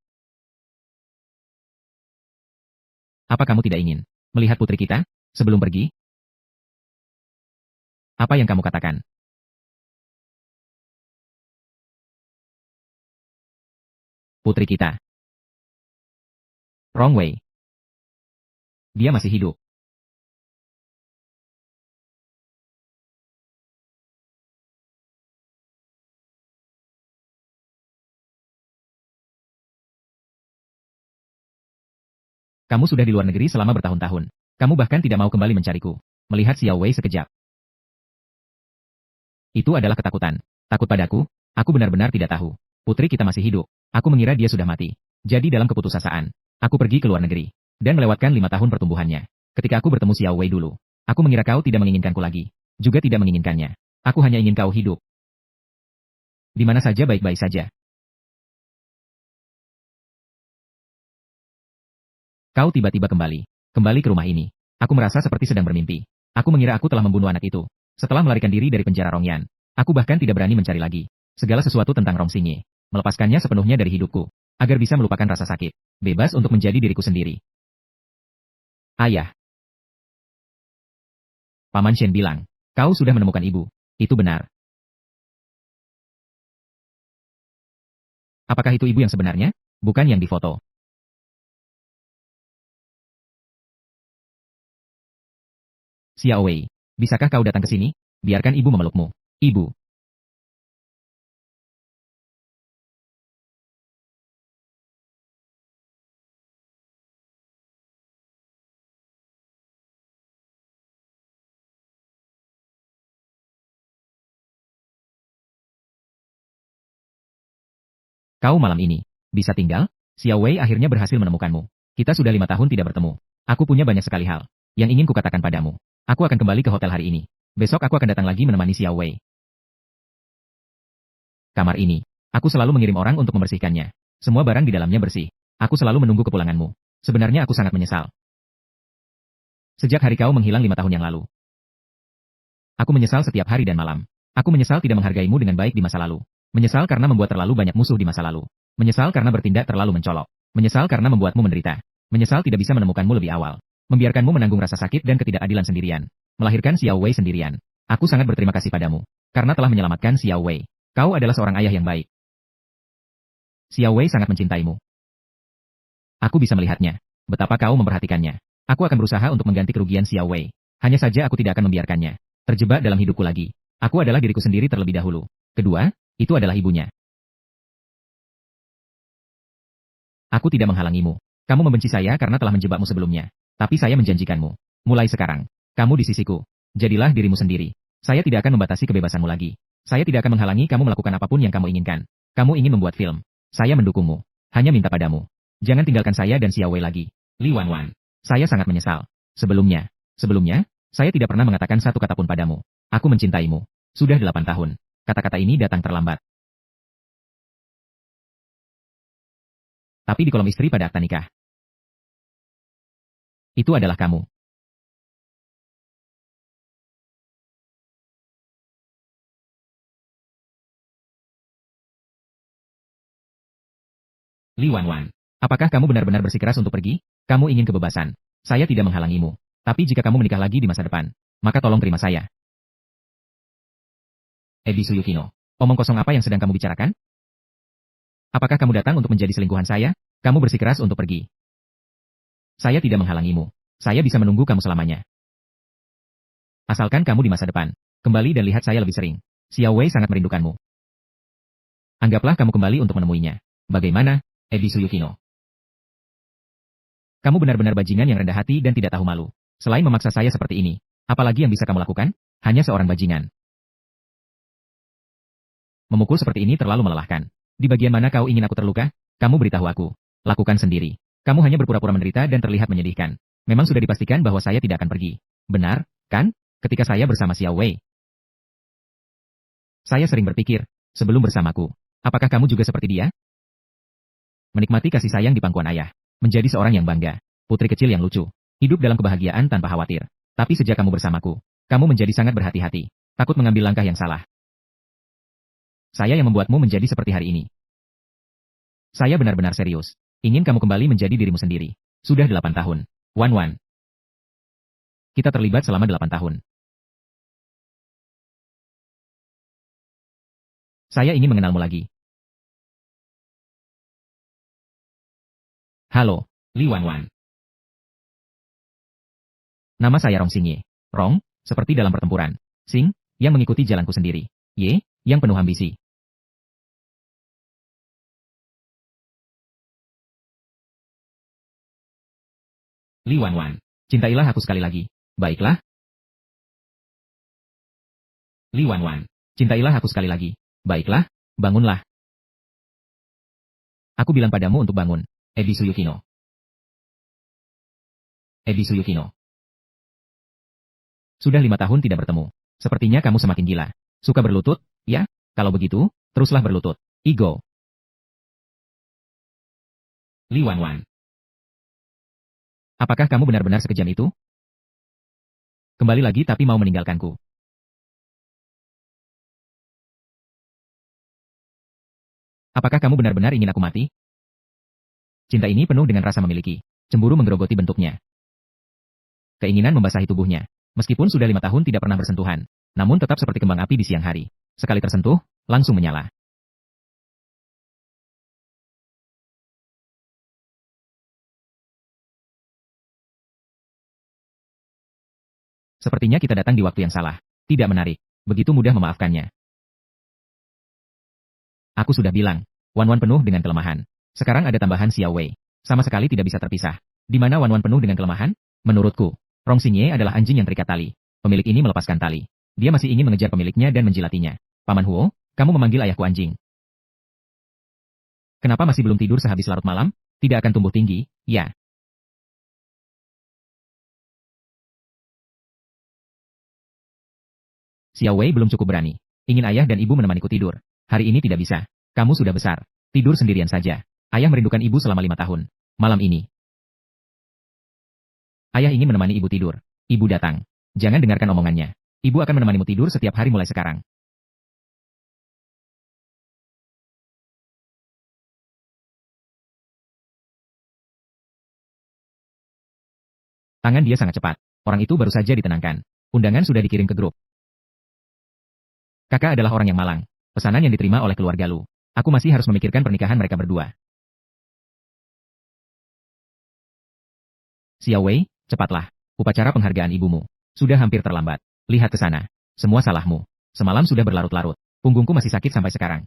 Apa kamu tidak ingin melihat putri kita sebelum pergi? Apa yang kamu katakan? Putri kita. Rong Wei. Dia masih hidup. Kamu sudah di luar negeri selama bertahun-tahun. Kamu bahkan tidak mau kembali mencariku. Melihat Xiao Wei sekejap. Itu adalah ketakutan. Takut padaku? Aku benar-benar tidak tahu. Putri kita masih hidup. Aku mengira dia sudah mati. Jadi dalam keputusasaan, aku pergi ke luar negeri. Dan melewatkan 5 tahun pertumbuhannya. Ketika aku bertemu Xiao Wei dulu, aku mengira kau tidak menginginkanku lagi. Juga tidak menginginkannya. Aku hanya ingin kau hidup. Di mana saja baik-baik saja. Kau tiba-tiba kembali. Kembali ke rumah ini. Aku merasa seperti sedang bermimpi. Aku mengira aku telah membunuh anak itu. Setelah melarikan diri dari penjara Rongyan, aku bahkan tidak berani mencari lagi segala sesuatu tentang Rong Xingye. Melepaskannya sepenuhnya dari hidupku, agar bisa melupakan rasa sakit, bebas untuk menjadi diriku sendiri. Ayah. Paman Shen bilang, kau sudah menemukan ibu. Itu benar. Apakah itu ibu yang sebenarnya? Bukan yang difoto. Xiao Wei, bisakah kau datang ke sini? Biarkan ibu memelukmu. Ibu. Kau malam ini bisa tinggal? Xiao Wei akhirnya berhasil menemukanmu. Kita sudah 5 tahun tidak bertemu. Aku punya banyak sekali hal yang ingin kukatakan padamu. Aku akan kembali ke hotel hari ini. Besok aku akan datang lagi menemani Xiao Wei. Kamar ini, aku selalu mengirim orang untuk membersihkannya. Semua barang di dalamnya bersih. Aku selalu menunggu kepulanganmu. Sebenarnya aku sangat menyesal. Sejak hari kau menghilang 5 tahun yang lalu. Aku menyesal setiap hari dan malam. Aku menyesal tidak menghargaimu dengan baik di masa lalu. Menyesal karena membuat terlalu banyak musuh di masa lalu. Menyesal karena bertindak terlalu mencolok. Menyesal karena membuatmu menderita. Menyesal tidak bisa menemukanmu lebih awal. Membiarkanmu menanggung rasa sakit dan ketidakadilan sendirian. Melahirkan Xiao Wei sendirian. Aku sangat berterima kasih padamu. Karena telah menyelamatkan Xiao Wei. Kau adalah seorang ayah yang baik. Xiao Wei sangat mencintaimu. Aku bisa melihatnya. Betapa kau memperhatikannya. Aku akan berusaha untuk mengganti kerugian Xiao Wei. Hanya saja aku tidak akan membiarkannya terjebak dalam hidupku lagi. Aku adalah diriku sendiri terlebih dahulu. Kedua, itu adalah ibunya. Aku tidak menghalangimu. Kamu membenci saya karena telah menjebakmu sebelumnya. Tapi saya menjanjikanmu. Mulai sekarang, kamu di sisiku. Jadilah dirimu sendiri. Saya tidak akan membatasi kebebasanmu lagi. Saya tidak akan menghalangi kamu melakukan apapun yang kamu inginkan. Kamu ingin membuat film. Saya mendukungmu. Hanya minta padamu. Jangan tinggalkan saya dan Xiao Wei lagi. Li Wanwan. Saya sangat menyesal. Sebelumnya, saya tidak pernah mengatakan satu kata pun padamu. Aku mencintaimu. Sudah 8 tahun. Kata-kata ini datang terlambat. Tapi di kolom istri pada akta nikah. Itu adalah kamu. Li Wanwan. Apakah kamu benar-benar bersikeras untuk pergi? Kamu ingin kebebasan. Saya tidak menghalangimu. Tapi jika kamu menikah lagi di masa depan, maka tolong terima saya. Ebisu Yukino, omong kosong apa yang sedang kamu bicarakan? Apakah kamu datang untuk menjadi selingkuhan saya? Kamu bersikeras untuk pergi. Saya tidak menghalangimu. Saya bisa menunggu kamu selamanya. Asalkan kamu di masa depan, kembali dan lihat saya lebih sering. Xiao Wei sangat merindukanmu. Anggaplah kamu kembali untuk menemuinya. Bagaimana, Ebisu Yukino? Kamu benar-benar bajingan yang rendah hati dan tidak tahu malu. Selain memaksa saya seperti ini, apalagi yang bisa kamu lakukan? Hanya seorang bajingan. Memukul seperti ini terlalu melelahkan. Di bagian mana kau ingin aku terluka? Kamu beritahu aku. Lakukan sendiri. Kamu hanya berpura-pura menderita dan terlihat menyedihkan. Memang sudah dipastikan bahwa saya tidak akan pergi. Benar, kan? Ketika saya bersama Xiao Wei. Saya sering berpikir, sebelum bersamaku, apakah kamu juga seperti dia? Menikmati kasih sayang di pangkuan ayah. Menjadi seorang yang bangga. Putri kecil yang lucu. Hidup dalam kebahagiaan tanpa khawatir. Tapi sejak kamu bersamaku, kamu menjadi sangat berhati-hati. Takut mengambil langkah yang salah. Saya yang membuatmu menjadi seperti hari ini. Saya benar-benar serius. Ingin kamu kembali menjadi dirimu sendiri. Sudah 8 tahun. Wan. Kita terlibat selama 8 tahun. Saya ingin mengenalmu lagi. Halo, Li Wan. Nama saya Rong Xingye. Rong, seperti dalam pertempuran. Xing, yang mengikuti jalanku sendiri. Ye, yang penuh ambisi. Li Wan, cintailah aku sekali lagi. Baiklah. Li Wan, cintailah aku sekali lagi. Baiklah, bangunlah. Aku bilang padamu untuk bangun. Ebisu Yukino. Ebisu Yukino. Sudah 5 tahun tidak bertemu. Sepertinya kamu semakin gila. Suka berlutut, ya? Kalau begitu, teruslah berlutut. Igo. Li Wan. Apakah kamu benar-benar sekejam itu? Kembali lagi tapi mau meninggalkanku. Apakah kamu benar-benar ingin aku mati? Cinta ini penuh dengan rasa memiliki. Cemburu menggerogoti bentuknya. Keinginan membasahi tubuhnya. Meskipun sudah 5 tahun tidak pernah bersentuhan, namun tetap seperti kembang api di siang hari. Sekali tersentuh, langsung menyala. Sepertinya kita datang di waktu yang salah. Tidak menarik. Begitu mudah memaafkannya. Aku sudah bilang, Wan penuh dengan kelemahan. Sekarang ada tambahan Xiao Wei. Sama sekali tidak bisa terpisah. Di mana Wan penuh dengan kelemahan? Menurutku, Rong Xingye adalah anjing yang terikat tali. Pemilik ini melepaskan tali. Dia masih ingin mengejar pemiliknya dan menjilatinya. Paman Huo, kamu memanggil ayahku anjing. Kenapa masih belum tidur sehabis larut malam? Tidak akan tumbuh tinggi, ya. Xiao Wei belum cukup berani. Ingin ayah dan ibu menemaniku tidur. Hari ini tidak bisa. Kamu sudah besar. Tidur sendirian saja. Ayah merindukan ibu selama 5 tahun. Malam ini. Ayah ingin menemani ibu tidur. Ibu datang. Jangan dengarkan omongannya. Ibu akan menemanimu tidur setiap hari mulai sekarang. Tangan dia sangat cepat. Orang itu baru saja ditenangkan. Undangan sudah dikirim ke grup. Kakak adalah orang yang malang. Pesanan yang diterima oleh keluarga Lu. Aku masih harus memikirkan pernikahan mereka berdua. Xiao Wei, cepatlah. Upacara penghargaan ibumu. Sudah hampir terlambat. Lihat ke sana. Semua salahmu. Semalam sudah berlarut-larut. Punggungku masih sakit sampai sekarang.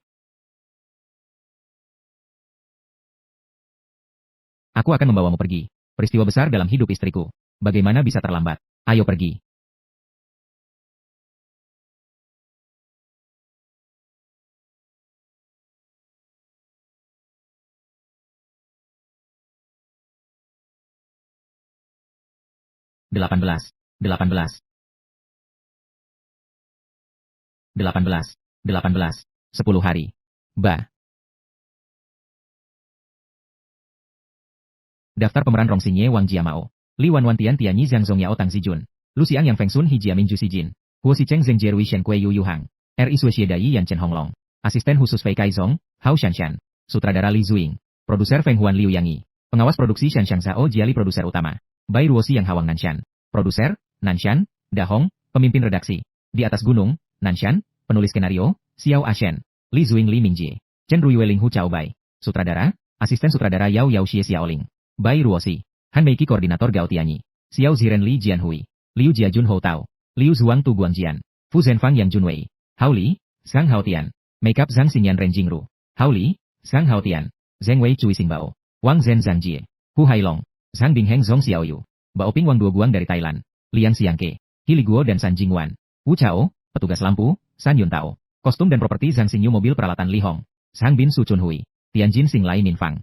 Aku akan membawamu pergi. Peristiwa besar dalam hidup istriku. Bagaimana bisa terlambat? Ayo pergi. Delapan belas. 10 hari. Ba. Daftar pemeran Rong Xingye Wang Jiamao. Li Wan Tian Tianyi Zhang Zhong Yao Tang Zijun. Lu Xiang Yang Feng Sun He Jiamin Ju Jin. Huo Xicheng Zheng Jierui Shen Kui Yu Hang. Ri Sui Dai Yan Chen Honglong. Asisten khusus Fei Kaizong, Hao Shanshan. Sutradara Li Zuing. Produser Feng Huan Liu Yangi. Pengawas produksi Shanshan Zhao Jiali produser utama. Bai Ruosi Yang Hawang Nanshan. Produser, Nanshan, Dahong. Pemimpin redaksi. Di atas gunung, Nanshan. Penulis skenario, Xiao Ashen. Li Zuing Li Mingjie. Chen Ruiweling Hu Chao Bai. Sutradara, asisten sutradara Yao Yao Xie Xiaoling. Bai Ruoxi. Han Meiki koordinator Gao Tianyi. Xiao Ziren Li Jianhui. Liu Jiajun Hou Tao. Liu Zuang Tu Guangjian. Fu Zhenfang Yang Junwei. Hao Li, Zhang Haotian. Makeup Zhang Xinyan Ren Jingru. Hao Li, Zhang Haotian. Zheng Wei Cui Xingbao. Wang Zhen Zhang Jie. Hu Hailong. Zhang Bingheng Zhong Xiaoyu. Bao Ping Wang Duo Guang dari Thailand. Liang Xiangke. Hili Guo dan San Jingwan. Wu Chao, petugas lampu, San Yun Tao. Kostum dan properti Zhang Xingyu mobil peralatan Li Hong. Zhang Bin Su Chun Hui. Tianjin Sing Lai Min Fang.